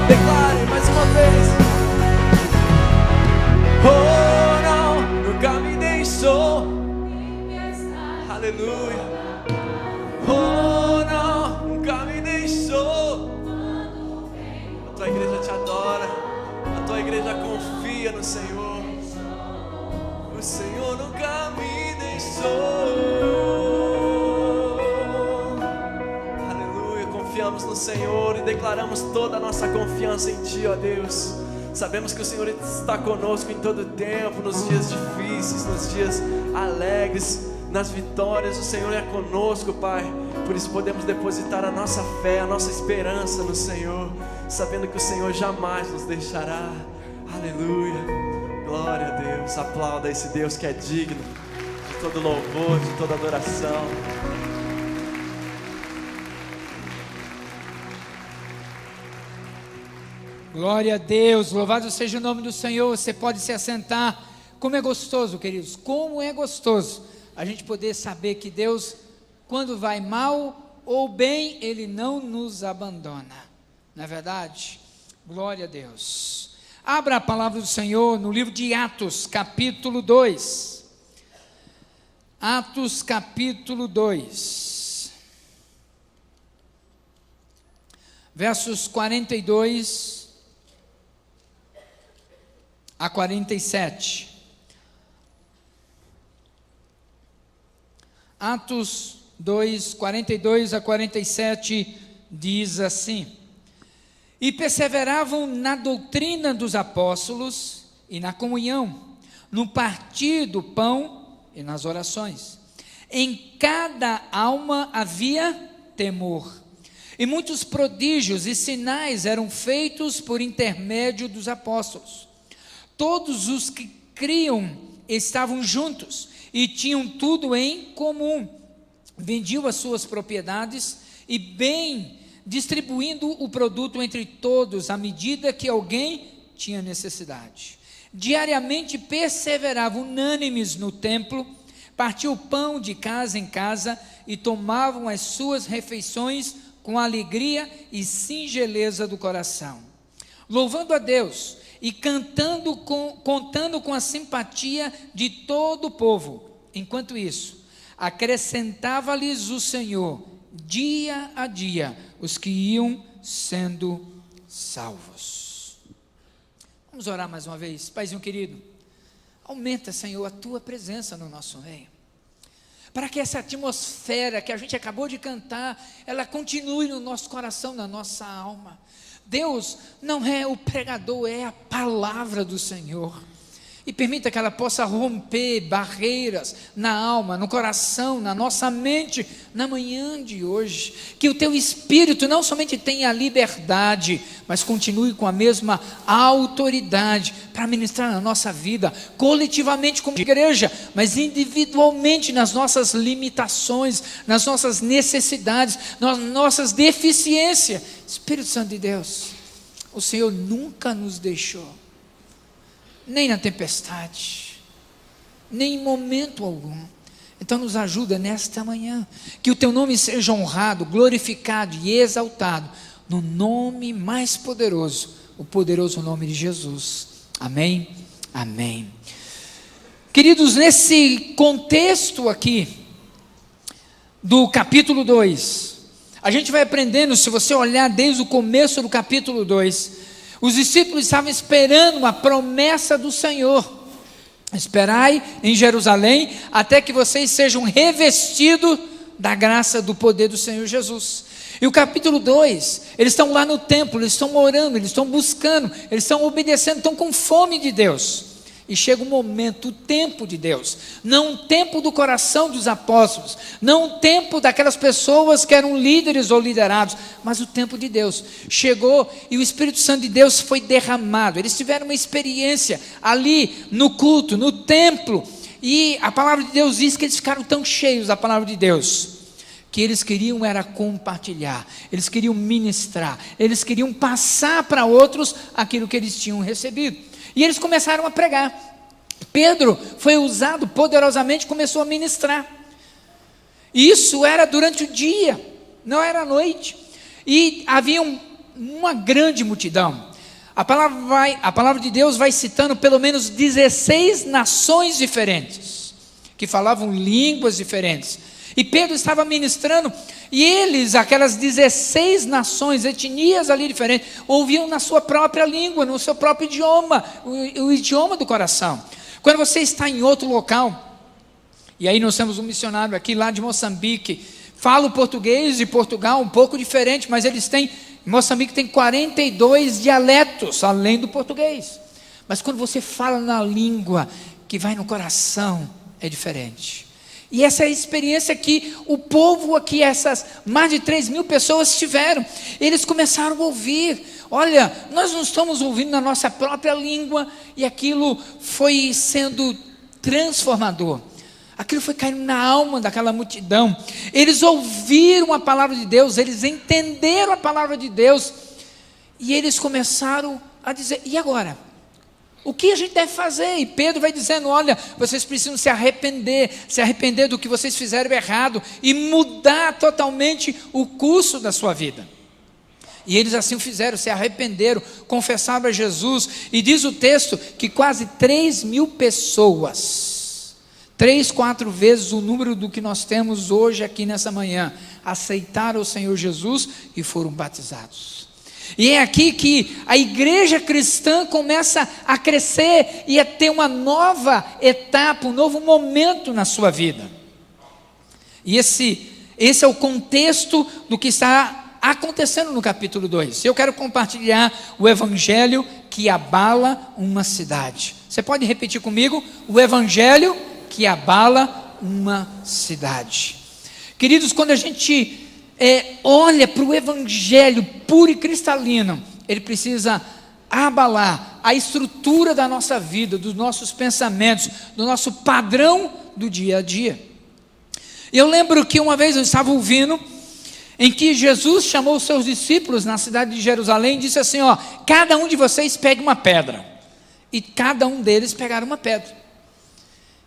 Declare mais uma vez. Oh não, nunca me deixou. Aleluia. Oh não, nunca me deixou. A tua igreja te adora, a tua igreja confia no Senhor. O Senhor nunca me deixou. Aleluia, confiamos no Senhor e declaramos toda a nossa confiança em Ti, ó Deus. Sabemos que o Senhor está conosco em todo tempo, nos dias difíceis, nos dias alegres, nas vitórias. O Senhor é conosco, Pai. Por isso podemos depositar a nossa fé, a nossa esperança no Senhor, sabendo que o Senhor jamais nos deixará. Aleluia. Glória a Deus, aplauda esse Deus que é digno de todo louvor, de toda adoração. Glória a Deus, louvado seja o nome do Senhor. Você pode se assentar. Como é gostoso, queridos, como é gostoso a gente poder saber que Deus, quando vai mal ou bem, Ele não nos abandona, não é verdade? Glória a Deus. Abra a palavra do Senhor no livro de Atos, capítulo 2. Atos, capítulo 2. Versos 42 a 47. Atos 2, 42 a 47 diz assim: E perseveravam na doutrina dos apóstolos e na comunhão, no partir do pão e nas orações. Em cada alma havia temor, e muitos prodígios e sinais eram feitos por intermédio dos apóstolos. Todos os que criam estavam juntos e tinham tudo em comum. Vendiam as suas propriedades e bem distribuindo o produto entre todos à medida que alguém tinha necessidade. Diariamente perseveravam unânimes no templo, partiam o pão de casa em casa e tomavam as suas refeições com alegria e singeleza do coração, louvando a Deus e contando com a simpatia de todo o povo. Enquanto isso, acrescentava-lhes o Senhor, dia a dia, os que iam sendo salvos. Vamos orar mais uma vez. Paizinho querido, aumenta, Senhor, a Tua presença no nosso meio, para que essa atmosfera que a gente acabou de cantar, ela continue no nosso coração, na nossa alma. Deus não é o pregador, é a palavra do Senhor. E permita que ela possa romper barreiras na alma, no coração, na nossa mente, na manhã de hoje. Que o Teu Espírito não somente tenha liberdade, mas continue com a mesma autoridade para ministrar na nossa vida, coletivamente como igreja, mas individualmente nas nossas limitações, nas nossas necessidades, nas nossas deficiências. Espírito Santo de Deus, o Senhor nunca nos deixou, nem na tempestade, nem em momento algum. Então nos ajuda nesta manhã, que o Teu nome seja honrado, glorificado e exaltado, no nome mais poderoso, o poderoso nome de Jesus. Amém, amém. Queridos, nesse contexto aqui, do capítulo 2, a gente vai aprendendo, se você olhar desde o começo do capítulo 2, os discípulos estavam esperando uma promessa do Senhor: esperai em Jerusalém até que vocês sejam revestidos da graça do poder do Senhor Jesus. E o capítulo 2, eles estão lá no templo, eles estão orando, eles estão buscando, eles estão obedecendo, estão com fome de Deus. E chega um momento, o tempo de Deus, não o tempo do coração dos apóstolos, não o tempo daquelas pessoas que eram líderes ou liderados, mas o tempo de Deus. Chegou e o Espírito Santo de Deus foi derramado. Eles tiveram uma experiência ali no culto, no templo, e a palavra de Deus diz que eles ficaram tão cheios da palavra de Deus, que eles queriam era compartilhar, eles queriam ministrar, eles queriam passar para outros aquilo que eles tinham recebido. E eles começaram a pregar. Pedro foi usado poderosamente, começou a ministrar. Isso era durante o dia, não era à noite. E havia uma grande multidão. A palavra de Deus vai citando pelo menos 16 nações diferentes, que falavam línguas diferentes. E Pedro estava ministrando, e eles, aquelas 16 nações, etnias ali diferentes, ouviam na sua própria língua, no seu próprio idioma, o idioma do coração. Quando você está em outro local, e aí nós temos um missionário aqui lá de Moçambique, fala o português de Portugal um pouco diferente, mas eles têm, Moçambique tem 42 dialetos, além do português. Mas quando você fala na língua que vai no coração, é diferente. E essa é a experiência que o povo aqui, essas mais de 3.000 pessoas tiveram. Eles começaram a ouvir olha, nós não estamos ouvindo na nossa própria língua, e aquilo foi sendo transformador. Aquilo foi caindo na alma daquela multidão. Eles ouviram a palavra de Deus, eles entenderam a palavra de Deus, e eles começaram a dizer: e agora? O que a gente deve fazer? E Pedro vai dizendo: olha, vocês precisam se arrepender do que vocês fizeram errado, e mudar totalmente o curso da sua vida. E eles assim o fizeram, se arrependeram, confessaram a Jesus, e diz o texto que quase 3.000 pessoas, 3, 4 vezes o número do que nós temos hoje aqui nessa manhã, aceitaram o Senhor Jesus e foram batizados. E é aqui que a igreja cristã começa a crescer e a ter uma nova etapa, um novo momento na sua vida. E esse é o contexto do que está acontecendo no capítulo 2. Eu quero compartilhar o evangelho que abala uma cidade. Você pode repetir comigo? O evangelho que abala uma cidade. Queridos, quando a gente olha para o evangelho puro e cristalino, ele precisa abalar a estrutura da nossa vida, dos nossos pensamentos, do nosso padrão do dia a dia. Eu lembro que uma vez eu estava ouvindo em que Jesus chamou os seus discípulos na cidade de Jerusalém e disse assim: ó, cada um de vocês pegue uma pedra. E cada um deles pegaram uma pedra.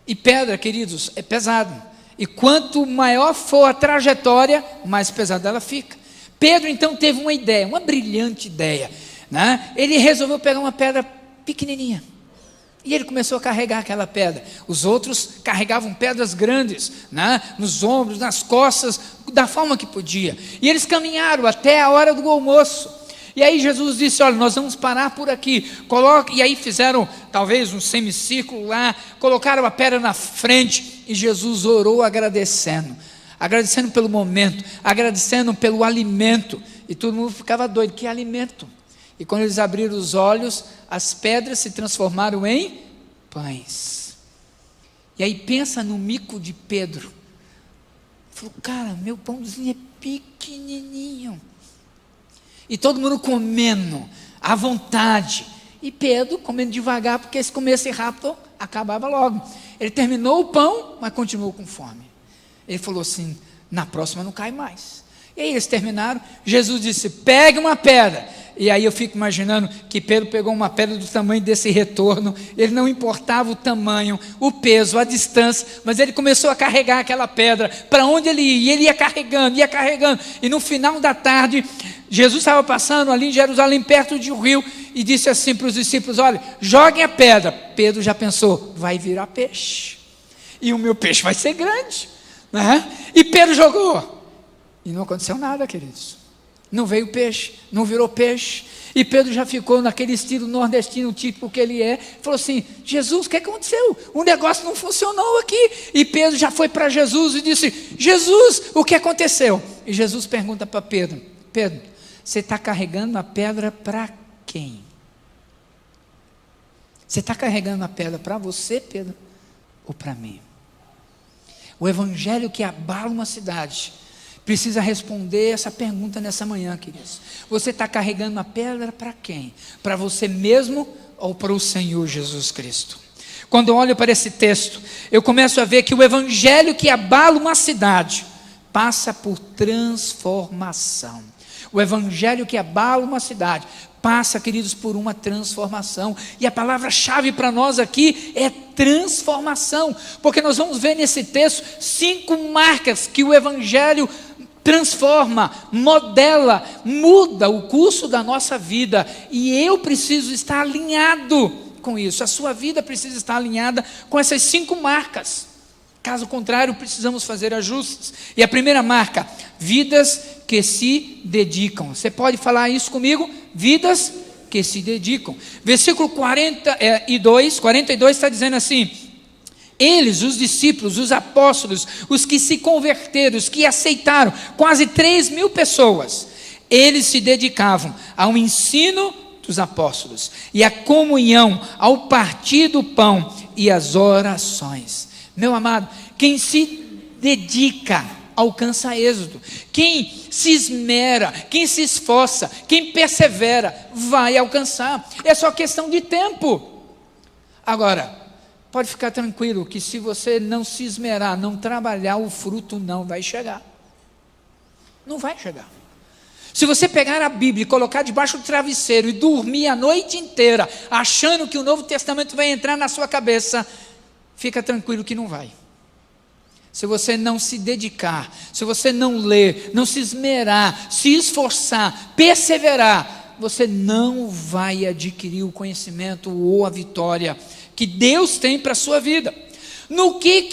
E pedra, queridos, é pesado. E quanto maior for a trajetória, mais pesada ela fica. Pedro então teve uma ideia, uma brilhante ideia, né? Ele resolveu pegar uma pedra pequenininha, e ele começou a carregar aquela pedra. Os outros carregavam pedras grandes, né? Nos ombros, nas costas, da forma que podia. E eles caminharam até a hora do almoço. E aí Jesus disse: olha, nós vamos parar por aqui. E aí fizeram talvez um semicírculo lá, colocaram a pedra na frente, e Jesus orou agradecendo pelo momento, agradecendo pelo alimento. E todo mundo ficava doido: que alimento? E quando eles abriram os olhos, as pedras se transformaram em pães. E aí pensa no mico de Pedro. Ele falou: cara, meu pãozinho é pequenininho. E todo mundo comendo à vontade, e Pedro comendo devagar, porque se comesse rápido, acabava logo. Ele terminou o pão, mas continuou com fome. Ele falou assim: na próxima não cai mais. E aí eles terminaram. Jesus disse: pegue uma pedra. E aí eu fico imaginando que Pedro pegou uma pedra do tamanho desse retorno. Ele não importava o tamanho, o peso, a distância, mas ele começou a carregar aquela pedra para onde ele ia. E ele ia carregando. E no final da tarde, Jesus estava passando ali em Jerusalém, perto de um rio, e disse assim para os discípulos: olha, joguem a pedra. Pedro já pensou: vai virar peixe, e o meu peixe vai ser grande, né? E Pedro jogou, e não aconteceu nada, queridos. Não veio peixe, não virou peixe. E Pedro já ficou naquele estilo nordestino típico que ele é. Falou assim: Jesus, o que aconteceu? O negócio não funcionou aqui. E Pedro já foi para Jesus e disse: Jesus, o que aconteceu? E Jesus pergunta para Pedro: Pedro, você está carregando a pedra para quem? Você está carregando a pedra para você, Pedro, ou para mim? O evangelho que abala uma cidade precisa responder essa pergunta nessa manhã, queridos. Você está carregando a pedra para quem? Para você mesmo ou para o Senhor Jesus Cristo? Quando eu olho para esse texto, eu começo a ver que o evangelho que abala uma cidade passa por transformação. O evangelho que abala uma cidade passa, queridos, por uma transformação. E a palavra-chave para nós aqui é transformação, porque nós vamos ver nesse texto 5 marcas que o evangelho transforma, modela, muda o curso da nossa vida. E eu preciso estar alinhado com isso. A sua vida precisa estar alinhada com essas 5 marcas. Caso contrário, precisamos fazer ajustes. E a primeira marca: vidas que se dedicam. Você pode falar isso comigo? Vidas que se dedicam. Versículo 42 está dizendo assim: eles, os discípulos, os apóstolos, os que se converteram, os que aceitaram, quase 3.000 pessoas, eles se dedicavam ao ensino dos apóstolos, e à comunhão, ao partir do pão e às orações. Meu amado, quem se dedica alcança êxito. Quem se esmera, quem se esforça, quem persevera, vai alcançar. É só questão de tempo. Agora, pode ficar tranquilo que se você não se esmerar, não trabalhar, o fruto não vai chegar. Não vai chegar. Se você pegar a Bíblia e colocar debaixo do travesseiro e dormir a noite inteira, achando que o Novo Testamento vai entrar na sua cabeça, fica tranquilo que não vai. Se você não se dedicar, se você não ler, não se esmerar, se esforçar, perseverar, você não vai adquirir o conhecimento ou a vitória que Deus tem para a sua vida. No que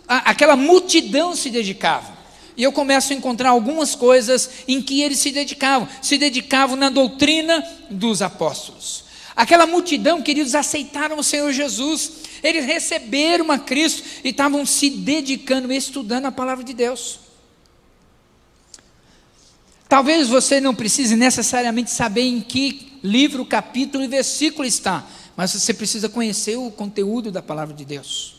aquela multidão se dedicava? E eu começo a encontrar algumas coisas em que eles se dedicavam na doutrina dos apóstolos. Aquela multidão, queridos, aceitaram o Senhor Jesus, eles receberam a Cristo e estavam se dedicando, estudando a palavra de Deus. Talvez você não precise necessariamente saber em que livro, capítulo e versículo está, mas você precisa conhecer o conteúdo da palavra de Deus.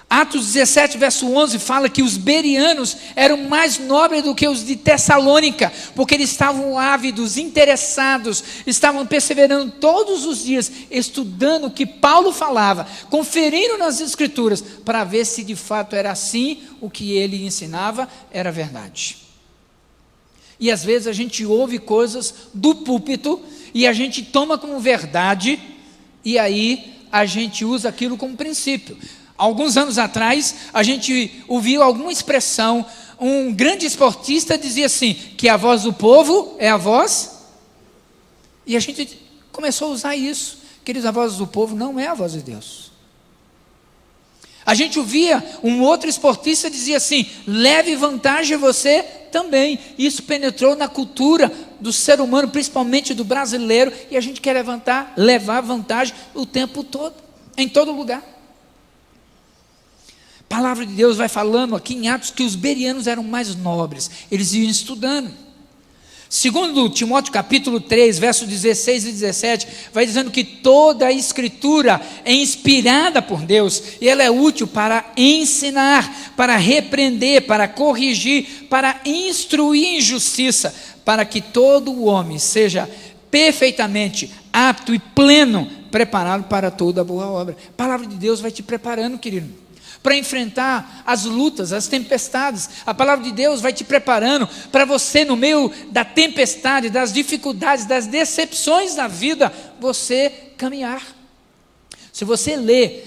Atos 17, verso 11, fala que os bereanos eram mais nobres do que os de Tessalônica, porque eles estavam ávidos, interessados, estavam perseverando todos os dias, estudando o que Paulo falava, conferindo nas Escrituras, para ver se de fato era assim, o que ele ensinava era verdade. E às vezes a gente ouve coisas do púlpito, e a gente toma como verdade, e aí a gente usa aquilo como princípio. Alguns anos atrás, a gente ouviu alguma expressão, um grande esportista dizia assim, que a voz do povo é a voz, e a gente começou a usar isso. Queridos, a voz do povo não é a voz de Deus. A gente ouvia um outro esportista dizia assim, leve vantagem você também. Isso penetrou na cultura do ser humano, principalmente do brasileiro, e a gente quer levar vantagem o tempo todo, em todo lugar. A palavra de Deus vai falando aqui em Atos que os bereanos eram mais nobres, eles iam estudando. Segundo Timóteo capítulo 3, versos 16 e 17, vai dizendo que toda a Escritura é inspirada por Deus, e ela é útil para ensinar, para repreender, para corrigir, para instruir em justiça, para que todo o homem seja perfeitamente apto e pleno, preparado para toda boa obra. A palavra de Deus vai te preparando, querido, para enfrentar as lutas, as tempestades. A palavra de Deus vai te preparando para você, no meio da tempestade, das dificuldades, das decepções da vida, você caminhar. Se você lê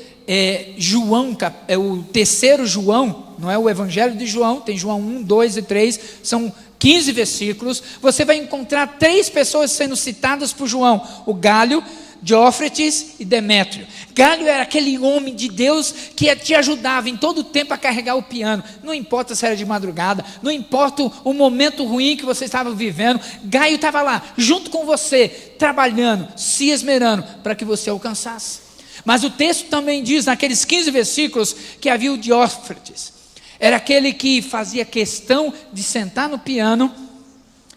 João, o terceiro João, não é o Evangelho de João, tem João 1, 2 e 3, são 15 versículos, você vai encontrar 3 pessoas sendo citadas por João: o Galho, Diófretes e Demétrio. Galho era aquele homem de Deus que te ajudava em todo o tempo a carregar o piano, não importa se era de madrugada, não importa o momento ruim que você estava vivendo, Galho estava lá, junto com você, trabalhando, se esmerando, para que você alcançasse. Mas o texto também diz, naqueles 15 versículos, que havia o Diófretes, era aquele que fazia questão de sentar no piano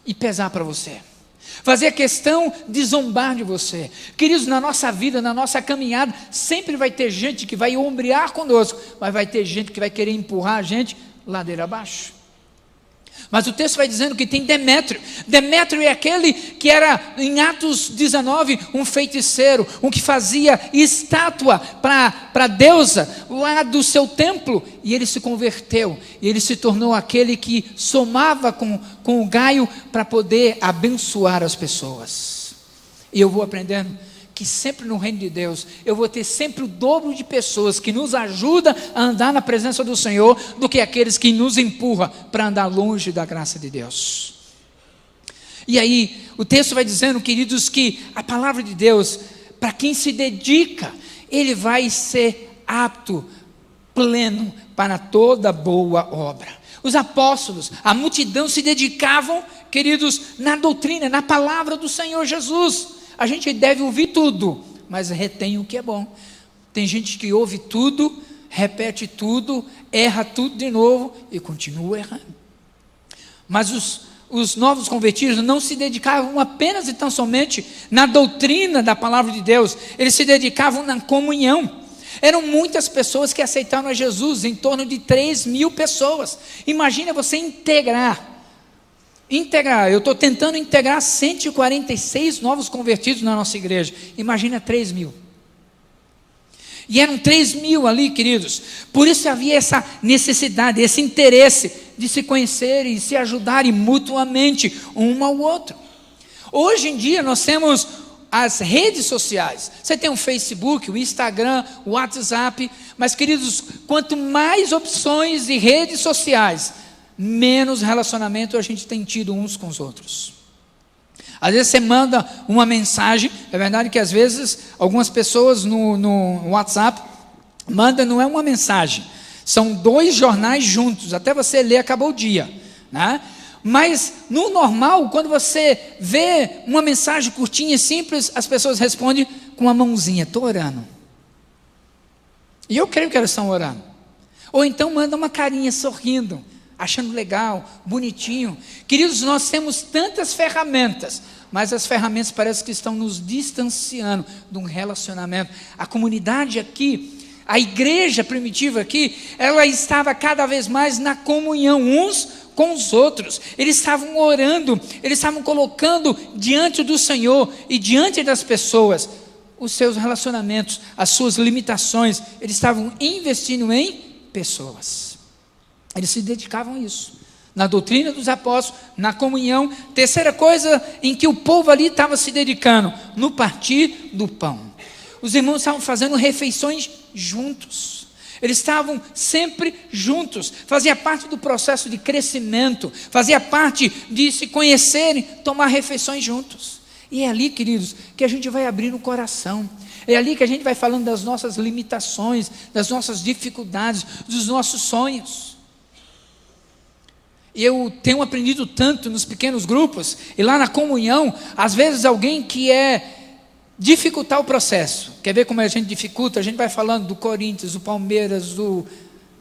e pesar para você, fazia questão de zombar de você. Queridos, na nossa vida, na nossa caminhada, sempre vai ter gente que vai ombrear conosco, mas vai ter gente que vai querer empurrar a gente ladeira abaixo. Mas o texto vai dizendo que tem Demétrio. Demétrio é aquele que era, em Atos 19, um feiticeiro, um que fazia estátua para a deusa lá do seu templo, e ele se converteu, e ele se tornou aquele que somava com o Gaio para poder abençoar as pessoas. E eu vou aprendendo que sempre no reino de Deus, eu vou ter sempre o dobro de pessoas que nos ajudam a andar na presença do Senhor, do que aqueles que nos empurram para andar longe da graça de Deus. E aí, o texto vai dizendo, queridos, que a palavra de Deus, para quem se dedica, ele vai ser apto, pleno, para toda boa obra. Os apóstolos, a multidão se dedicavam, queridos, na doutrina, na palavra do Senhor Jesus. A gente deve ouvir tudo, mas retém o que é bom. Tem gente que ouve tudo, repete tudo, erra tudo de novo e continua errando. Mas os novos convertidos não se dedicavam apenas e tão somente na doutrina da palavra de Deus, eles se dedicavam na comunhão. Eram muitas pessoas que aceitaram a Jesus, em torno de 3.000 pessoas. Imagina você integrar, eu estou tentando integrar 146 novos convertidos na nossa igreja. Imagina 3.000. E eram 3.000 ali, queridos. Por isso havia essa necessidade, esse interesse de se conhecerem e se ajudarem mutuamente um ao outro. Hoje em dia nós temos as redes sociais. Você tem o Facebook, o Instagram, o WhatsApp. Mas, queridos, quanto mais opções de redes sociais, menos relacionamento a gente tem tido uns com os outros. Às vezes você manda uma mensagem, é verdade que às vezes algumas pessoas no WhatsApp mandam, não é uma mensagem, são 2 jornais juntos, até você ler acabou o dia, né? Mas no normal, quando você vê uma mensagem curtinha e simples, as pessoas respondem com uma mãozinha, estou orando. E eu creio que elas estão orando. Ou então manda uma carinha sorrindo, achando legal, bonitinho. Queridos, nós temos tantas ferramentas, mas as ferramentas parecem que estão nos distanciando de um relacionamento. A comunidade aqui, a igreja primitiva aqui, ela estava cada vez mais na comunhão uns com os outros. Eles estavam orando, eles estavam colocando diante do Senhor e diante das pessoas os seus relacionamentos, as suas limitações. Eles estavam investindo em pessoas. Eles se dedicavam a isso, na doutrina dos apóstolos, na comunhão. Terceira coisa em que o povo ali estava se dedicando, no partir do pão. Os irmãos estavam fazendo refeições juntos. Eles estavam sempre juntos, fazia parte do processo de crescimento, fazia parte de se conhecerem, tomar refeições juntos. E é ali, queridos, que a gente vai abrir o coração. É ali que a gente vai falando das nossas limitações, das nossas dificuldades, dos nossos sonhos. E eu tenho aprendido tanto nos pequenos grupos, e lá na comunhão, às vezes alguém que dificultar o processo. Quer ver como a gente dificulta? A gente vai falando do Corinthians, do Palmeiras,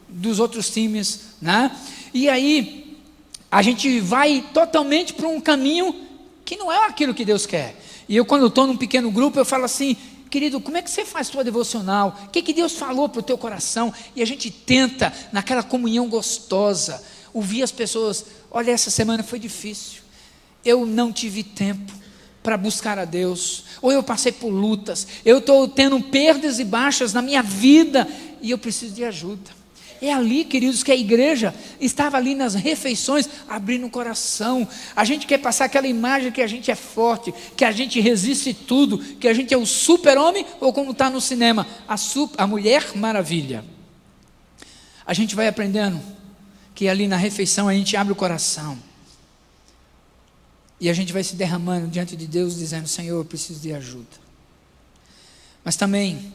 dos outros times, né? E aí a gente vai totalmente para um caminho que não é aquilo que Deus quer. E eu, quando estou num pequeno grupo, eu falo assim: querido, como é que você faz sua devocional? O que Deus falou para o teu coração? E a gente tenta, naquela comunhão gostosa, ouvir as pessoas. Olha, essa semana foi difícil, eu não tive tempo para buscar a Deus, ou eu passei por lutas, eu estou tendo perdas e baixas na minha vida, e eu preciso de ajuda. É ali, queridos, que a igreja estava ali nas refeições, abrindo o coração. A gente quer passar aquela imagem que a gente é forte, que a gente resiste tudo, que a gente é o super-homem, ou como está no cinema, a Mulher Maravilha. A gente vai aprendendo que ali na refeição a gente abre o coração, e a gente vai se derramando diante de Deus, dizendo: Senhor, eu preciso de ajuda. Mas também,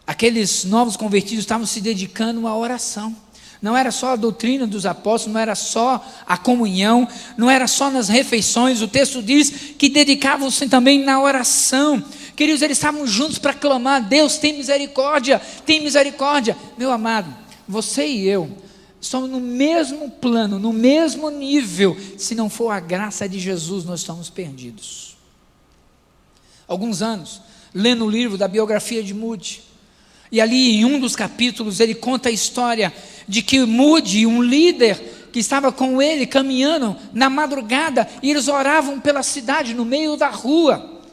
aqueles novos convertidos estavam se dedicando à oração. Não era só a doutrina dos apóstolos, não era só a comunhão, não era só nas refeições. O texto diz que dedicavam-se também na oração. Queridos, eles estavam juntos para clamar: Deus, tem misericórdia, tem misericórdia. Meu amado, você e eu estamos no mesmo plano, no mesmo nível. Se não for a graça de Jesus, nós estamos perdidos. Alguns anos, lendo o livro da biografia de Moody, e ali em um dos capítulos ele conta a história de que Moody, um líder que estava com ele caminhando na madrugada, e eles oravam pela cidade no meio da rua.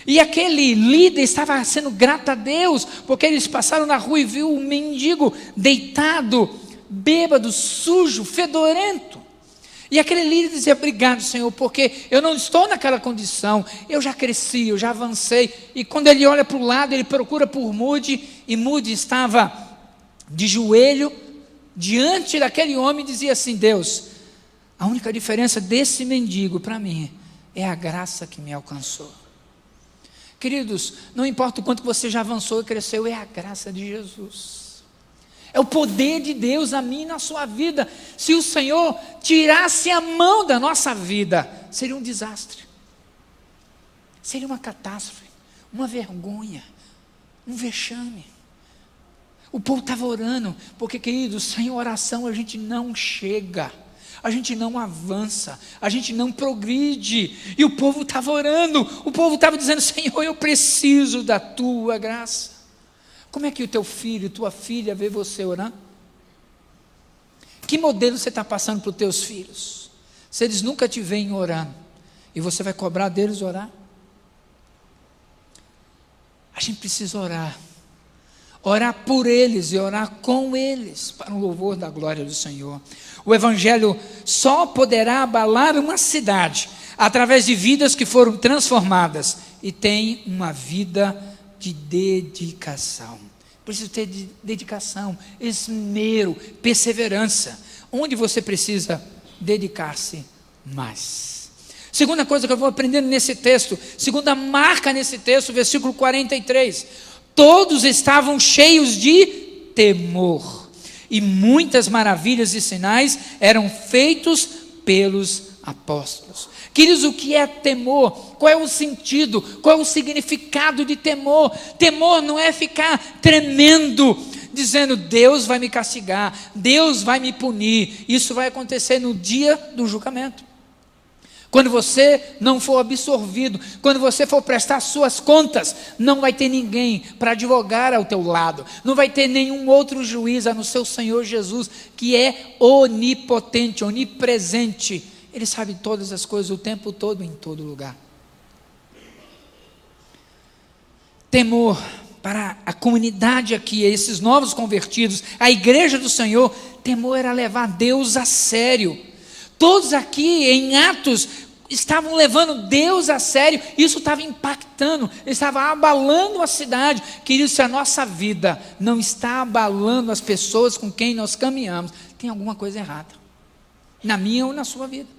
E aquele líder estava sendo grato a Deus, porque eles passaram na rua e viu um mendigo deitado, bêbado, sujo, fedorento. E aquele líder dizia: obrigado, Senhor, porque eu não estou naquela condição, eu já cresci, eu já avancei. E quando ele olha para o lado, ele procura por Moody, e Moody estava de joelho diante daquele homem e dizia assim: Deus, a única diferença desse mendigo para mim é a graça que me alcançou. Queridos, não importa o quanto você já avançou e cresceu, é a graça de Jesus. É o poder de Deus a mim e na sua vida. Se o Senhor tirasse a mão da nossa vida, seria um desastre, seria uma catástrofe, uma vergonha, um vexame. O povo estava orando, porque, queridos, sem oração a gente não chega, a gente não avança, a gente não progride. E o povo estava orando, o povo estava dizendo: Senhor, eu preciso da tua graça. Como é que o teu filho, tua filha vê você orando? Que modelo você está passando para os teus filhos? Se eles nunca te veem orando, e você vai cobrar deles orar? A gente precisa orar. Orar por eles e orar com eles, para o louvor da glória do Senhor. O Evangelho só poderá abalar uma cidade através de vidas que foram transformadas e tem uma vida de dedicação. Preciso ter dedicação, esmero, perseverança. Onde você precisa dedicar-se mais? Segunda coisa que eu vou aprendendo nesse texto, segunda marca nesse texto, versículo 43. Todos estavam cheios de temor, e muitas maravilhas e sinais eram feitos pelos apóstolos. Queridos, o que é temor? Qual é o sentido? Qual é o significado de temor? Temor não é ficar tremendo, dizendo Deus vai me castigar, Deus vai me punir. Isso vai acontecer no dia do julgamento. Quando você não for absorvido, quando você for prestar suas contas, não vai ter ninguém para advogar ao teu lado, não vai ter nenhum outro juiz a não ser o Senhor Jesus, que é onipotente, onipresente. Ele sabe todas as coisas o tempo todo, em todo lugar. Temor para a comunidade aqui, esses novos convertidos, a igreja do Senhor, temor era levar Deus a sério. Todos aqui em Atos estavam levando Deus a sério, isso estava impactando, estava abalando a cidade. Querido, se a nossa vida não está abalando as pessoas com quem nós caminhamos, tem alguma coisa errada, na minha ou na sua vida.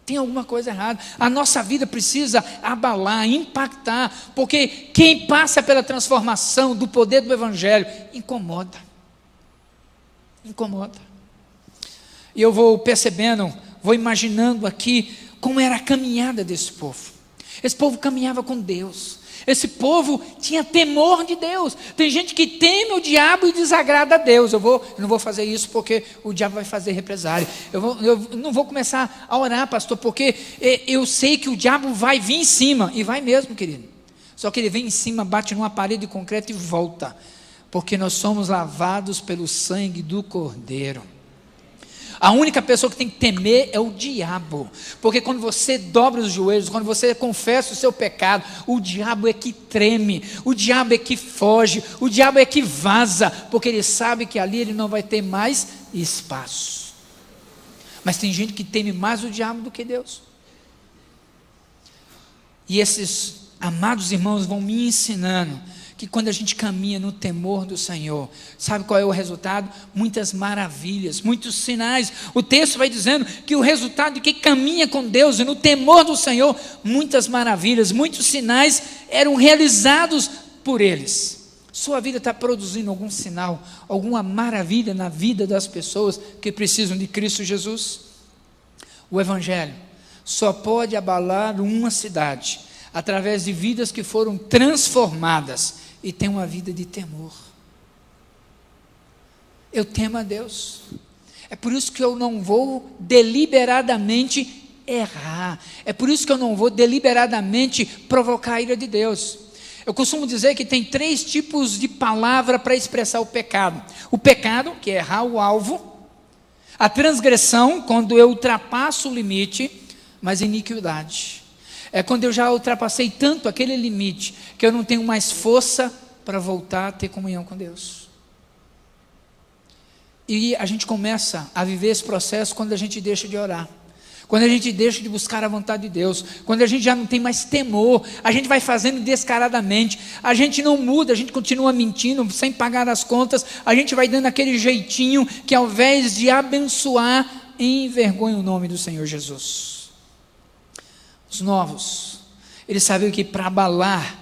Tem alguma coisa errada. A nossa vida precisa abalar, impactar, porque quem passa pela transformação do poder do Evangelho, incomoda. E eu vou percebendo, vou imaginando aqui como era a caminhada desse povo. Esse povo caminhava com Deus. Esse povo tinha temor de Deus. Tem gente que teme o diabo e desagrada a Deus. Eu não vou fazer isso porque o diabo vai fazer represália. Eu não vou começar a orar, pastor, porque eu sei que o diabo vai vir em cima. E vai mesmo, querido. Só que ele vem em cima, bate numa parede de concreto e volta. Porque nós somos lavados pelo sangue do Cordeiro. A única pessoa que tem que temer é o diabo, porque quando você dobra os joelhos, quando você confessa o seu pecado, o diabo é que treme, o diabo é que foge, o diabo é que vaza, porque ele sabe que ali ele não vai ter mais espaço. Mas tem gente que teme mais o diabo do que Deus. E esses amados irmãos vão me ensinando que quando a gente caminha no temor do Senhor, sabe qual é o resultado? Muitas maravilhas, muitos sinais. O texto vai dizendo que o resultado de quem caminha com Deus e no temor do Senhor, muitas maravilhas, muitos sinais eram realizados por eles. Sua vida está produzindo algum sinal, alguma maravilha na vida das pessoas que precisam de Cristo Jesus? O Evangelho só pode abalar uma cidade através de vidas que foram transformadas e tem uma vida de temor. Eu temo a Deus. É por isso que eu não vou deliberadamente errar. É por isso que eu não vou deliberadamente provocar a ira de Deus. Eu costumo dizer que tem 3 tipos de palavra para expressar o pecado. O pecado, que é errar o alvo. A transgressão, quando eu ultrapasso o limite. Mas iniquidade é quando eu já ultrapassei tanto aquele limite, que eu não tenho mais força para voltar a ter comunhão com Deus. E a gente começa a viver esse processo quando a gente deixa de orar, quando a gente deixa de buscar a vontade de Deus, quando a gente já não tem mais temor, a gente vai fazendo descaradamente, a gente não muda, a gente continua mentindo, sem pagar as contas, a gente vai dando aquele jeitinho que ao invés de abençoar, envergonha o nome do Senhor Jesus. Os novos, eles sabiam que para abalar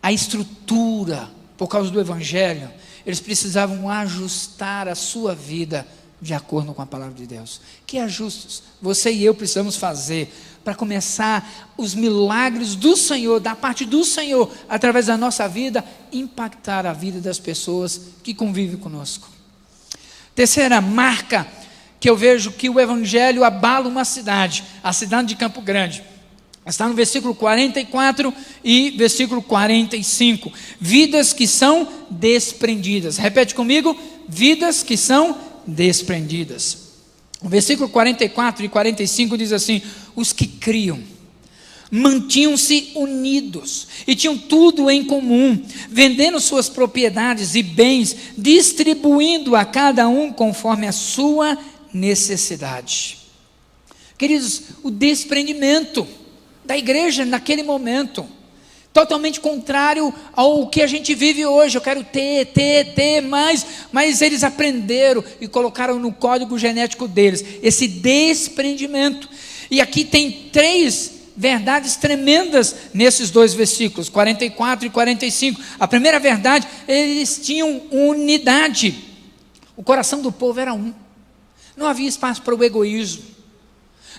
a estrutura, por causa do Evangelho, eles precisavam ajustar a sua vida de acordo com a palavra de Deus. Que ajustes você e eu precisamos fazer para começar os milagres do Senhor, da parte do Senhor, através da nossa vida, impactar a vida das pessoas que convivem conosco. Terceira marca que eu vejo que o Evangelho abala uma cidade, a cidade de Campo Grande. Está no versículo 44 e versículo 45. Vidas que são desprendidas. Repete comigo: vidas que são desprendidas. O versículo 44 e 45 diz assim: os que criam mantinham-se unidos e tinham tudo em comum, vendendo suas propriedades e bens, distribuindo a cada um conforme a sua necessidade. Queridos, o desprendimento da igreja naquele momento, totalmente contrário ao que a gente vive hoje. Eu quero ter mais, mas eles aprenderam e colocaram no código genético deles esse desprendimento. E aqui tem 3 verdades tremendas nesses 2 versículos, 44 e 45. A primeira verdade, eles tinham unidade. O coração do povo era um. Não havia espaço para o egoísmo.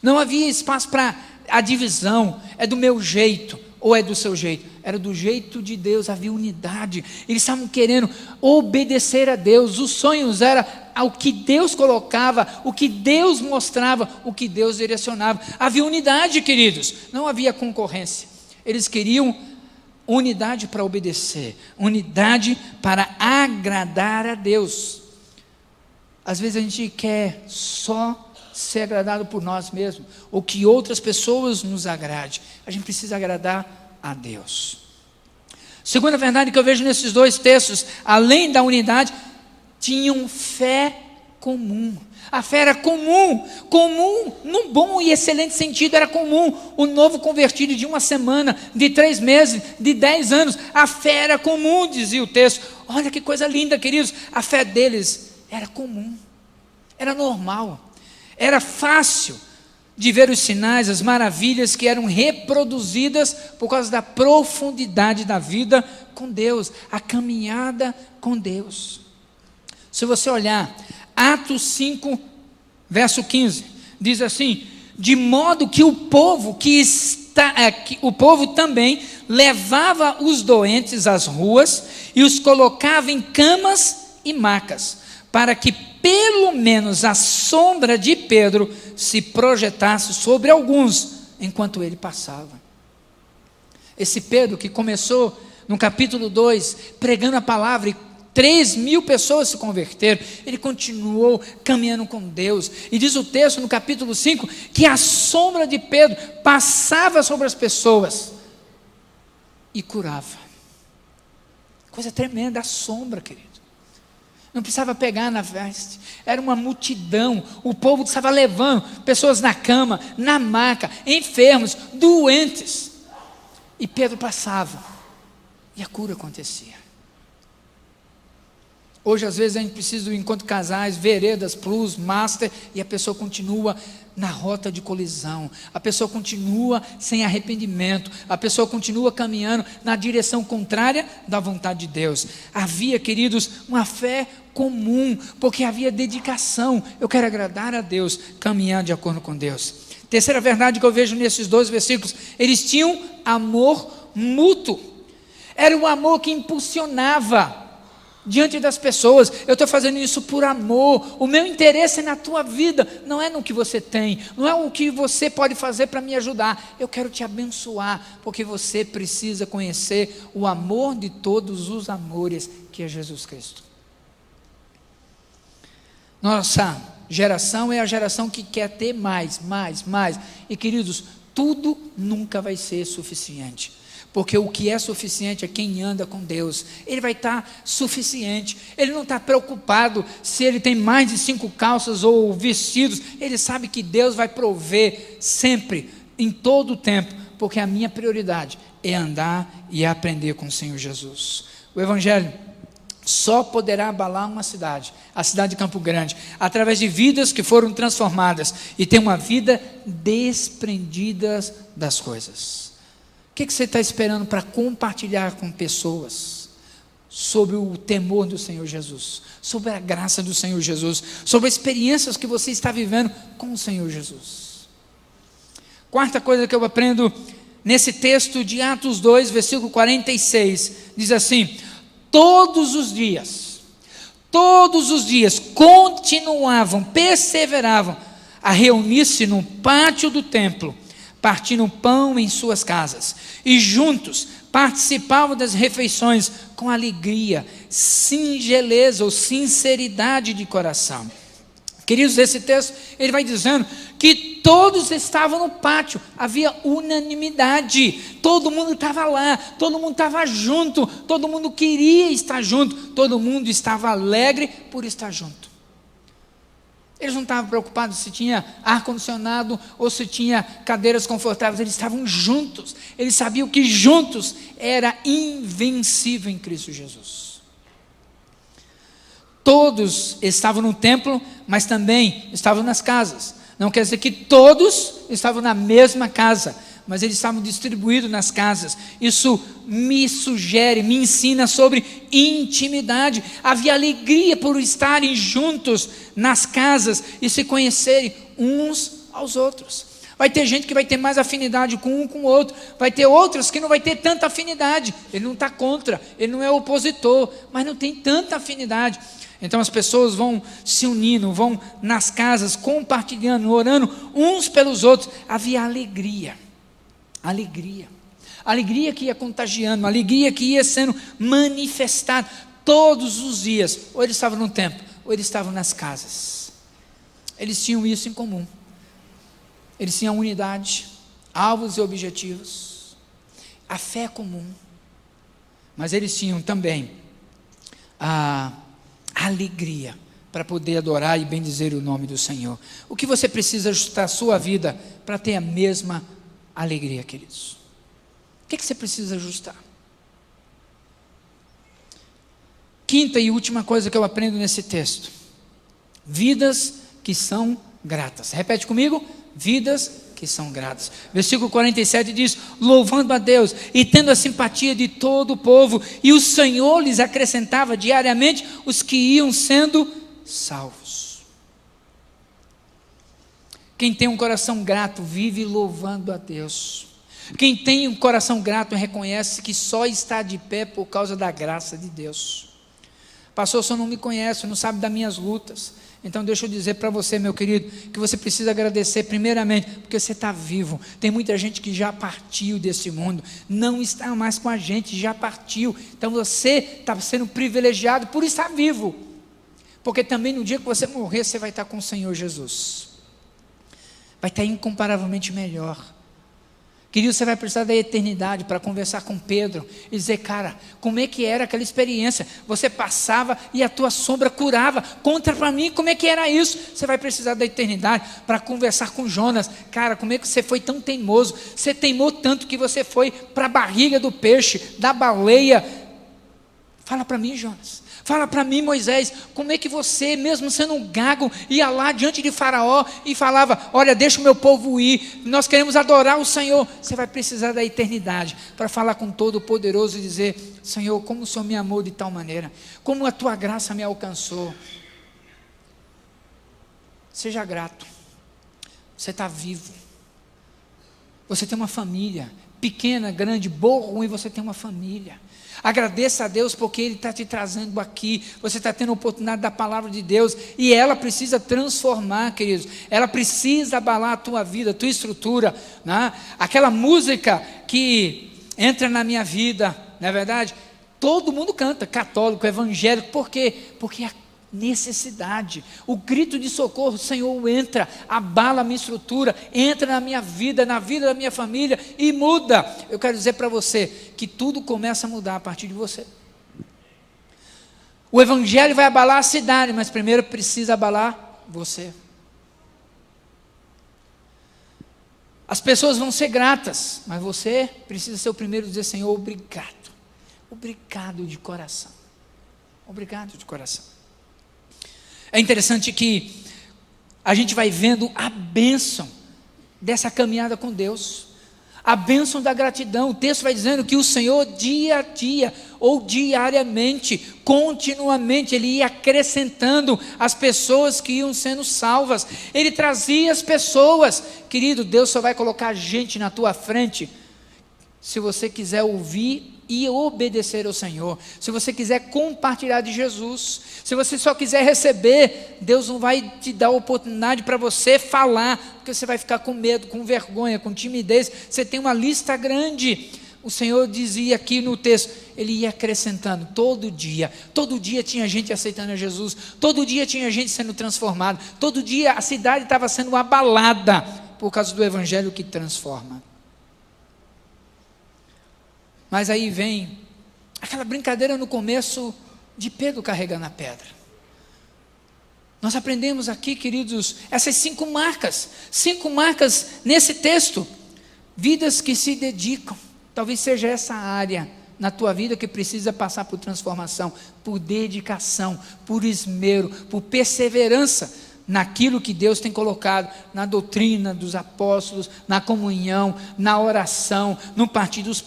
Não havia espaço para a divisão. É do meu jeito ou é do seu jeito. Era do jeito de Deus, havia unidade. Eles estavam querendo obedecer a Deus. Os sonhos eram ao que Deus colocava, o que Deus mostrava, o que Deus direcionava. Havia unidade, queridos, não havia concorrência. Eles queriam unidade para obedecer, unidade para agradar a Deus. Às vezes a gente quer só ser agradado por nós mesmos, ou que outras pessoas nos agradem. A gente precisa agradar a Deus. Segunda verdade que eu vejo nesses 2 textos, além da unidade, tinham fé comum. A fé era comum, num bom e excelente sentido, era comum. O novo convertido de 1 semana, de 3 meses, de 10 anos, a fé era comum, dizia o texto. Olha que coisa linda, queridos, a fé deles era comum, era normal, era fácil de ver os sinais, as maravilhas que eram reproduzidas por causa da profundidade da vida com Deus, a caminhada com Deus. Se você olhar Atos 5, verso 15, diz assim: de modo que o povo o povo também levava os doentes às ruas e os colocava em camas e macas, para que pelo menos a sombra de Pedro se projetasse sobre alguns enquanto ele passava. Esse Pedro que começou no capítulo 2 pregando a palavra e 3.000 pessoas se converteram, ele continuou caminhando com Deus, e diz o texto no capítulo 5, que a sombra de Pedro passava sobre as pessoas e curava. Coisa tremenda, a sombra, querido. Não precisava pegar na veste, era uma multidão, o povo estava levando pessoas na cama, na maca, enfermos, doentes, e Pedro passava, e a cura acontecia. Hoje às vezes a gente precisa do encontro de casais, veredas, plus, master, e a pessoa continua na rota de colisão, a pessoa continua sem arrependimento, a pessoa continua caminhando na direção contrária da vontade de Deus. Havia, queridos, uma fé comum, porque havia dedicação. Eu quero agradar a Deus, caminhar de acordo com Deus. Terceira verdade que eu vejo nesses 2 versículos, eles tinham amor mútuo. Era um amor que impulsionava diante das pessoas. Eu estou fazendo isso por amor, o meu interesse é na tua vida, não é no que você tem, não é o que você pode fazer para me ajudar, eu quero te abençoar, porque você precisa conhecer o amor de todos os amores, que é Jesus Cristo. Nossa geração é a geração que quer ter mais, e queridos, tudo nunca vai ser suficiente. Porque o que é suficiente é quem anda com Deus. Ele vai estar suficiente. Ele não está preocupado se ele tem mais de 5 calças ou vestidos. Ele sabe que Deus vai prover sempre, em todo o tempo. Porque a minha prioridade é andar e aprender com o Senhor Jesus. O Evangelho só poderá abalar uma cidade, a cidade de Campo Grande, através de vidas que foram transformadas e tem uma vida desprendidas das coisas. O que você está esperando para compartilhar com pessoas sobre o temor do Senhor Jesus, sobre a graça do Senhor Jesus, sobre as experiências que você está vivendo com o Senhor Jesus? Quarta coisa que eu aprendo nesse texto de Atos 2, versículo 46, diz assim: todos os dias perseveravam a reunir-se no pátio do templo partindo pão em suas casas, e juntos participavam das refeições com alegria, singeleza ou sinceridade de coração. Queridos, esse texto, ele vai dizendo que todos estavam no pátio, havia unanimidade, todo mundo estava lá, todo mundo estava junto, todo mundo queria estar junto, todo mundo estava alegre por estar junto. Eles não estavam preocupados se tinha ar-condicionado ou se tinha cadeiras confortáveis, eles estavam juntos, eles sabiam que juntos era invencível em Cristo Jesus. Todos estavam no templo, mas também estavam nas casas. Não quer dizer que todos estavam na mesma casa, mas eles estavam distribuídos nas casas. Isso me sugere, me ensina sobre intimidade. Havia alegria por estarem juntos nas casas e se conhecerem uns aos outros. Vai ter gente que vai ter mais afinidade com um com o outro, vai ter outros que não vai ter tanta afinidade. Ele não está contra, ele não é opositor, mas não tem tanta afinidade. Então as pessoas vão se unindo, vão nas casas, compartilhando, orando uns pelos outros. Havia alegria, alegria que ia contagiando, alegria que ia sendo manifestada todos os dias. Ou eles estavam no templo, ou eles estavam nas casas. Eles tinham isso em comum. Eles tinham unidade, alvos e objetivos, a fé comum. Mas eles tinham também a alegria para poder adorar e bendizer o nome do Senhor. O que você precisa ajustar a sua vida para ter a mesma alegria, queridos? O que você precisa ajustar? Quinta e última coisa que eu aprendo nesse texto: vidas que são gratas. Repete comigo: vidas que são gratas. Versículo 47 diz: louvando a Deus e tendo a simpatia de todo o povo, e o Senhor lhes acrescentava diariamente os que iam sendo salvos. Quem tem um coração grato vive louvando a Deus. Quem tem um coração grato reconhece que só está de pé por causa da graça de Deus. Pastor, o senhor não me conhece, não sabe das minhas lutas. Então deixa eu dizer para você, meu querido, que você precisa agradecer primeiramente, porque você está vivo. Tem muita gente que já partiu desse mundo, não está mais com a gente, já partiu. Então você está sendo privilegiado por estar vivo, porque também no dia que você morrer, você vai estar com o Senhor Jesus, vai estar incomparavelmente melhor. Querido, você vai precisar da eternidade para conversar com Pedro e dizer: cara, como é que era aquela experiência? Você passava e a tua sombra curava. Conta para mim como é que era isso. Você vai precisar da eternidade para conversar com Jonas. Cara, como é que você foi tão teimoso? Você teimou tanto que você foi para a barriga do peixe, da baleia. Fala para mim, Jonas. Fala para mim, Moisés, como é que você, mesmo sendo um gago, ia lá diante de Faraó e falava: olha, deixa o meu povo ir, nós queremos adorar o Senhor. Você vai precisar da eternidade para falar com Todo-Poderoso e dizer: Senhor, como o Senhor me amou de tal maneira, como a tua graça me alcançou. Seja grato, você está vivo, você tem uma família, pequena, grande, boa ou ruim, você tem uma família. Agradeça a Deus porque Ele está te trazendo aqui. Você está tendo a oportunidade da palavra de Deus, e ela precisa transformar, queridos. Ela precisa abalar a tua vida, a tua estrutura, né? Aquela música que entra na minha vida, não é verdade? Todo mundo canta, católico, evangélico. Por quê? Porque a necessidade, o grito de socorro: Senhor, entra, abala a minha estrutura, entra na minha vida, na vida da minha família e muda. Eu quero dizer para você que tudo começa a mudar a partir de você. O evangelho vai abalar a cidade, mas primeiro precisa abalar você. As pessoas vão ser gratas, mas você precisa ser o primeiro a dizer: Senhor, obrigado, obrigado de coração, obrigado de coração. É interessante que a gente vai vendo a bênção dessa caminhada com Deus, a bênção da gratidão. O texto vai dizendo que o Senhor, dia a dia, ou diariamente, continuamente, Ele ia acrescentando as pessoas que iam sendo salvas. Ele trazia as pessoas. Querido, Deus só vai colocar gente na tua frente se você quiser ouvir e obedecer ao Senhor, se você quiser compartilhar de Jesus, se você só quiser receber, Deus não vai te dar oportunidade para você falar, porque você vai ficar com medo, com vergonha, com timidez. Você tem uma lista grande. O Senhor dizia aqui no texto, Ele ia acrescentando todo dia tinha gente aceitando a Jesus, todo dia tinha gente sendo transformada, todo dia a cidade estava sendo abalada por causa do Evangelho que transforma. Mas aí vem aquela brincadeira no começo de Pedro carregando a pedra. Nós aprendemos aqui, queridos, essas 5 marcas nesse texto, vidas que se dedicam. Talvez seja essa área na tua vida que precisa passar por transformação, por dedicação, por esmero, por perseverança naquilo que Deus tem colocado, na doutrina dos apóstolos, na comunhão, na oração, no partir dos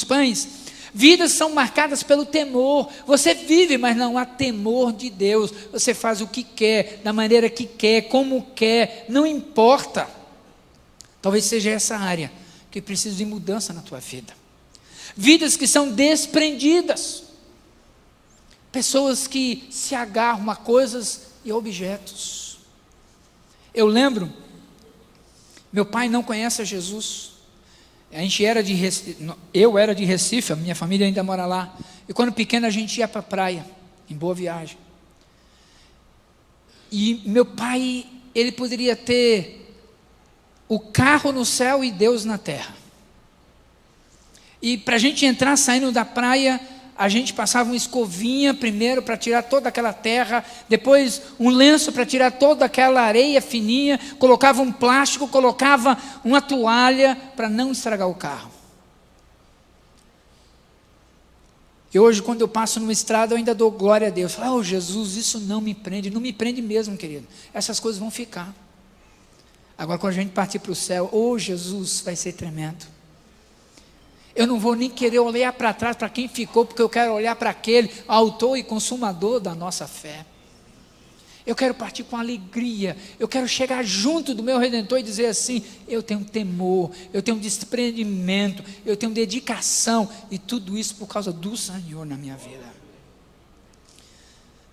pães. Vidas são marcadas pelo temor. Você vive, mas não há temor de Deus. Você faz o que quer, da maneira que quer, como quer, não importa. Talvez seja essa área que precisa de mudança na tua vida. Vidas que são desprendidas. Pessoas que se agarram a coisas e objetos. Eu lembro, meu pai não conhece a Jesus. Eu era de Recife, a minha família ainda mora lá. E quando pequeno a gente ia para a praia, em Boa Viagem. E meu pai, ele poderia ter o carro no céu e Deus na terra. E para a gente entrar saindo da praia, a gente passava uma escovinha primeiro para tirar toda aquela terra, depois um lenço para tirar toda aquela areia fininha, colocava um plástico, colocava uma toalha para não estragar o carro. E hoje, quando eu passo numa estrada, eu ainda dou glória a Deus. Falo, Jesus, isso não me prende mesmo, querido. Essas coisas vão ficar. Agora, quando a gente partir para o céu, Jesus, vai ser tremendo. Eu não vou nem querer olhar para trás para quem ficou, porque eu quero olhar para aquele autor e consumador da nossa fé. Eu quero partir com alegria, eu quero chegar junto do meu Redentor e dizer assim, eu tenho temor, eu tenho desprendimento, eu tenho dedicação, e tudo isso por causa do Senhor na minha vida.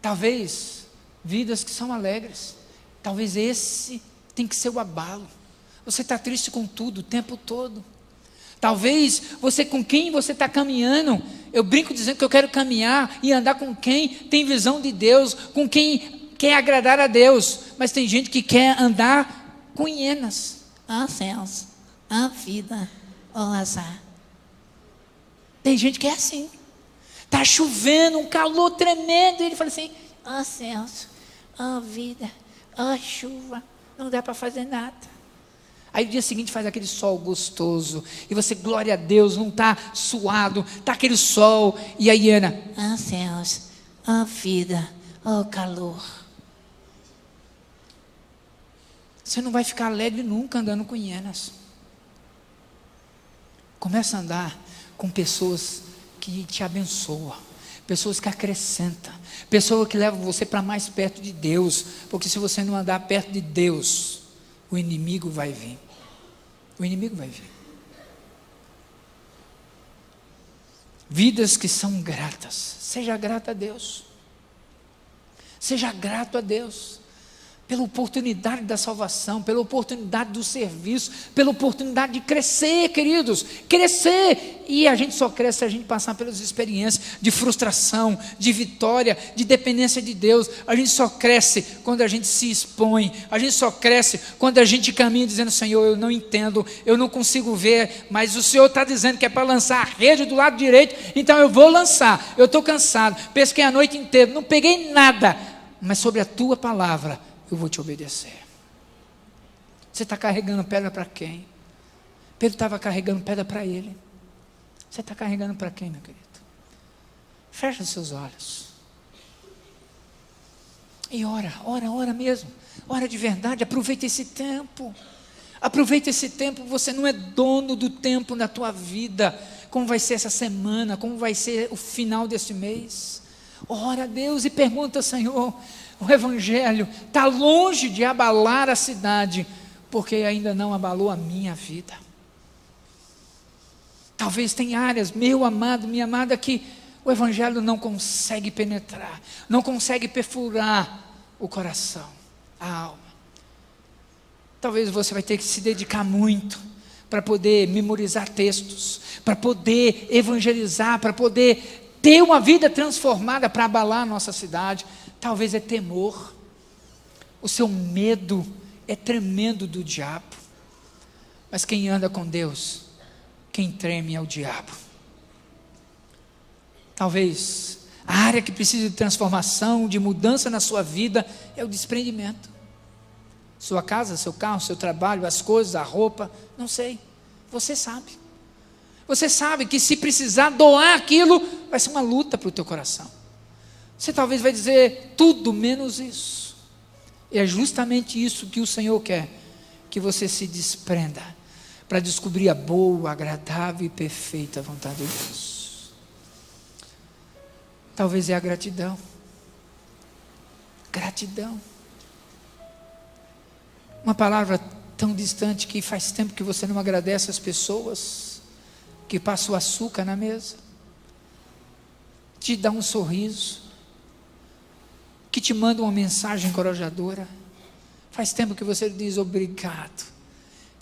Talvez vidas que são alegres, talvez esse tem que ser o abalo. Você está triste com tudo o tempo todo. Talvez você, com quem você está caminhando, eu brinco dizendo que eu quero caminhar e andar com quem tem visão de Deus, com quem quer agradar a Deus, mas tem gente que quer andar com hienas. Céus, vida, azar. Tem gente que é assim, está chovendo, um calor tremendo, e ele fala assim, céus, vida, chuva, não dá para fazer nada. Aí no dia seguinte faz aquele sol gostoso, e você, glória a Deus, não está suado, está aquele sol, e a hiena, céus, vida, calor. Você não vai ficar alegre nunca andando com hienas. Começa a andar com pessoas que te abençoam, pessoas que acrescentam, pessoas que levam você para mais perto de Deus, porque se você não andar perto de Deus, o inimigo vai vir. O inimigo vai vir. Vidas que são gratas. Seja grato a Deus. Seja grato a Deus pela oportunidade da salvação, pela oportunidade do serviço, pela oportunidade de crescer, queridos, crescer, e a gente só cresce se a gente passar pelas experiências de frustração, de vitória, de dependência de Deus. A gente só cresce quando a gente se expõe, a gente só cresce quando a gente caminha dizendo, Senhor, eu não entendo, eu não consigo ver, mas o Senhor está dizendo que é para lançar a rede do lado direito, então eu vou lançar. Eu estou cansado, pesquei a noite inteira, não peguei nada, mas sobre a tua palavra eu vou te obedecer. Você está carregando pedra para quem? Pedro estava carregando pedra para ele. Você está carregando para quem, meu querido? Fecha os seus olhos. E ora mesmo. Ora de verdade, aproveita esse tempo. Aproveita esse tempo, você não é dono do tempo na tua vida. Como vai ser essa semana, como vai ser o final desse mês. Ora a Deus e pergunta, Senhor, o Evangelho está longe de abalar a cidade, porque ainda não abalou a minha vida. Talvez tenha áreas, meu amado, minha amada, que o Evangelho não consegue penetrar, não consegue perfurar o coração, a alma. Talvez você vai ter que se dedicar muito para poder memorizar textos, para poder evangelizar, para poder ter uma vida transformada para abalar a nossa cidade. Talvez é temor. O seu medo é tremendo do diabo. Mas quem anda com Deus, quem treme é o diabo. Talvez a área que precisa de transformação, de mudança na sua vida, é o desprendimento. Sua casa, seu carro, seu trabalho, as coisas, a roupa, não sei. Você sabe. Você sabe que se precisar doar aquilo, vai ser uma luta para o teu coração. Você talvez vai dizer tudo menos isso. E é justamente isso que o Senhor quer, que você se desprenda, para descobrir a boa, agradável e perfeita vontade de Deus. Talvez é a gratidão. Gratidão. Uma palavra tão distante que faz tempo que você não agradece as pessoas que passam o açúcar na mesa, te dá um sorriso, que te manda uma mensagem encorajadora. Faz tempo que você diz obrigado.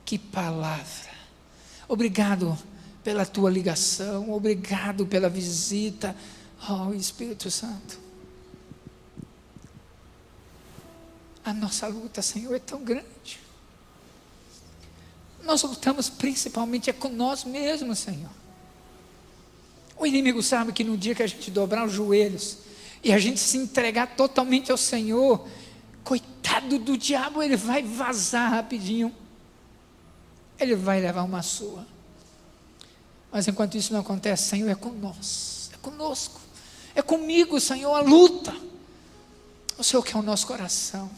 Que palavra. Obrigado pela tua ligação, obrigado pela visita. Oh, Espírito Santo. A nossa luta, Senhor, é tão grande. Nós lutamos principalmente com nós mesmos, Senhor. O inimigo sabe que no dia que a gente dobrar os joelhos e a gente se entregar totalmente ao Senhor, coitado do diabo, ele vai vazar rapidinho. Ele vai levar uma surra. Mas enquanto isso não acontece, Senhor, é com nós, é conosco, é comigo, Senhor, a luta. O Senhor quer o nosso coração.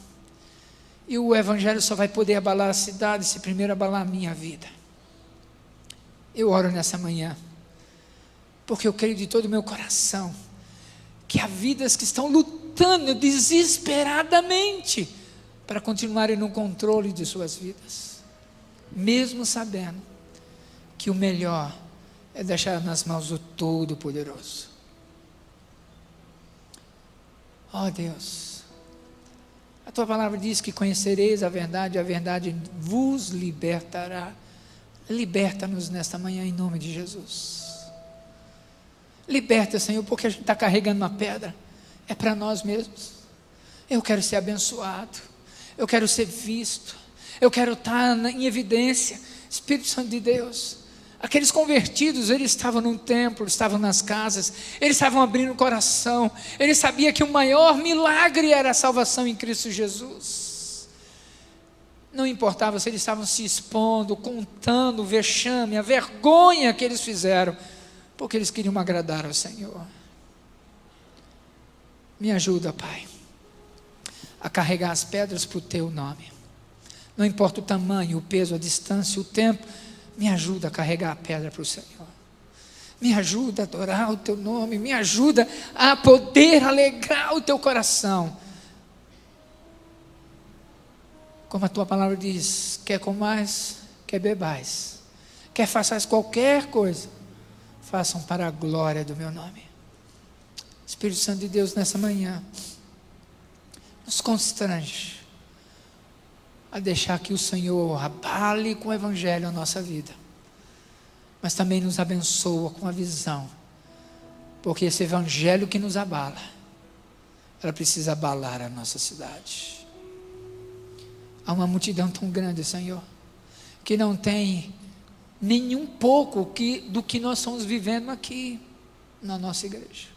E o Evangelho só vai poder abalar a cidade se primeiro abalar a minha vida. Eu oro nessa manhã, porque eu creio de todo o meu coração, que há vidas que estão lutando desesperadamente para continuarem no controle de suas vidas, mesmo sabendo que o melhor é deixar nas mãos do Todo-Poderoso. Oh Deus, a tua palavra diz que conhecereis a verdade vos libertará. Liberta-nos nesta manhã em nome de Jesus. Liberta, Senhor, porque a gente está carregando uma pedra, é para nós mesmos. Eu quero ser abençoado, eu quero ser visto, eu quero estar em evidência. Espírito Santo de Deus, aqueles convertidos, eles estavam no templo, estavam nas casas, eles estavam abrindo o coração, eles sabiam que o maior milagre era a salvação em Cristo Jesus. Não importava se eles estavam se expondo, contando o vexame, a vergonha que eles fizeram, porque eles queriam agradar ao Senhor. Me ajuda, Pai, a carregar as pedras para o Teu nome. Não importa o tamanho, o peso, a distância, o tempo, me ajuda a carregar a pedra para o Senhor. Me ajuda a adorar o Teu nome, me ajuda a poder alegrar o Teu coração. Como a Tua palavra diz, quer comais, quer bebais, quer façais qualquer coisa, façam para a glória do meu nome. Espírito Santo de Deus, nessa manhã, nos constrange a deixar que o Senhor abale com o Evangelho a nossa vida, mas também nos abençoa com a visão, porque esse Evangelho que nos abala, ela precisa abalar a nossa cidade. Há uma multidão tão grande, Senhor, que não tem nenhum pouco do que nós estamos vivendo aqui na nossa igreja.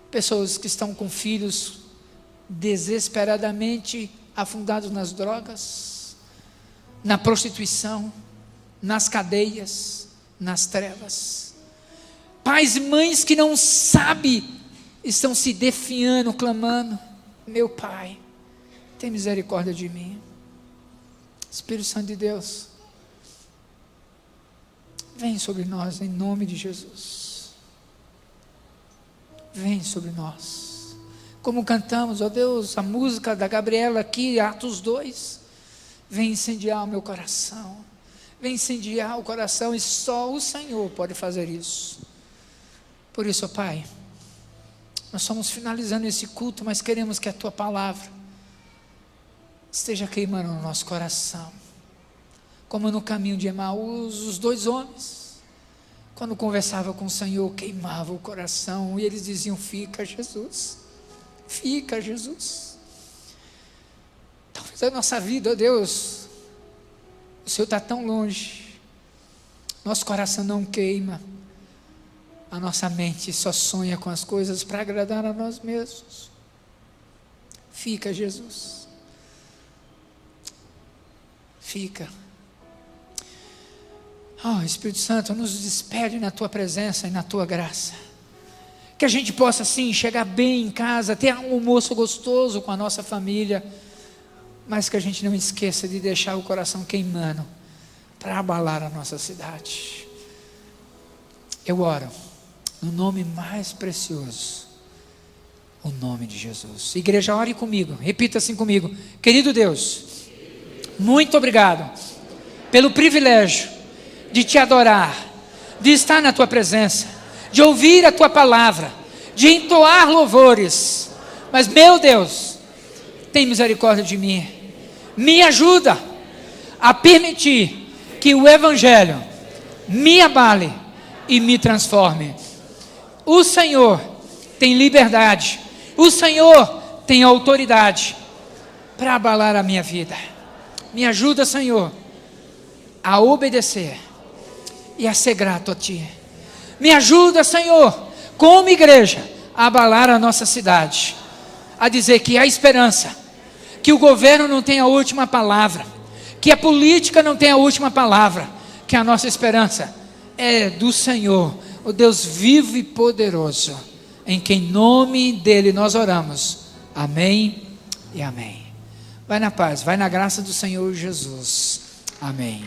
Pessoas que estão com filhos desesperadamente afundados nas drogas, na prostituição, nas cadeias, nas trevas. Pais e mães que não sabem, estão se defiando, clamando: meu Pai, tem misericórdia de mim. Espírito Santo de Deus, vem sobre nós em nome de Jesus. Vem sobre nós. Como cantamos, ó Deus, a música da Gabriela aqui, Atos 2, vem incendiar o meu coração, vem incendiar o coração, e só o Senhor pode fazer isso. Por isso, ó Pai, nós estamos finalizando esse culto, mas queremos que a Tua palavra esteja queimando no nosso coração, como no caminho de Emaús, os 2 homens, quando conversavam com o Senhor, queimava o coração, e eles diziam: fica Jesus, fica Jesus. Talvez a nossa vida, ó Deus, o Senhor está tão longe, nosso coração não queima, a nossa mente só sonha com as coisas para agradar a nós mesmos. Fica Jesus, fica. Oh, Espírito Santo, nos despede na Tua presença e na Tua graça, que a gente possa assim chegar bem em casa, ter um almoço gostoso com a nossa família, mas que a gente não esqueça de deixar o coração queimando para abalar a nossa cidade. Eu oro no nome mais precioso, o nome de Jesus. Igreja, ore comigo, repita assim comigo: querido Deus, muito obrigado pelo privilégio de Te adorar, de estar na Tua presença, de ouvir a Tua palavra, de entoar louvores. Mas, meu Deus, tem misericórdia de mim, me ajuda a permitir que o Evangelho me abale e me transforme. O Senhor tem liberdade, o Senhor tem autoridade para abalar a minha vida. Me ajuda, Senhor, a obedecer e a ser grato a Ti. Me ajuda, Senhor, como igreja, a abalar a nossa cidade, a dizer que há esperança, que o governo não tem a última palavra, que a política não tem a última palavra, que a nossa esperança é do Senhor, o Deus vivo e poderoso, em quem nome dEle nós oramos. Amém e amém. Vai na paz, vai na graça do Senhor Jesus. Amém.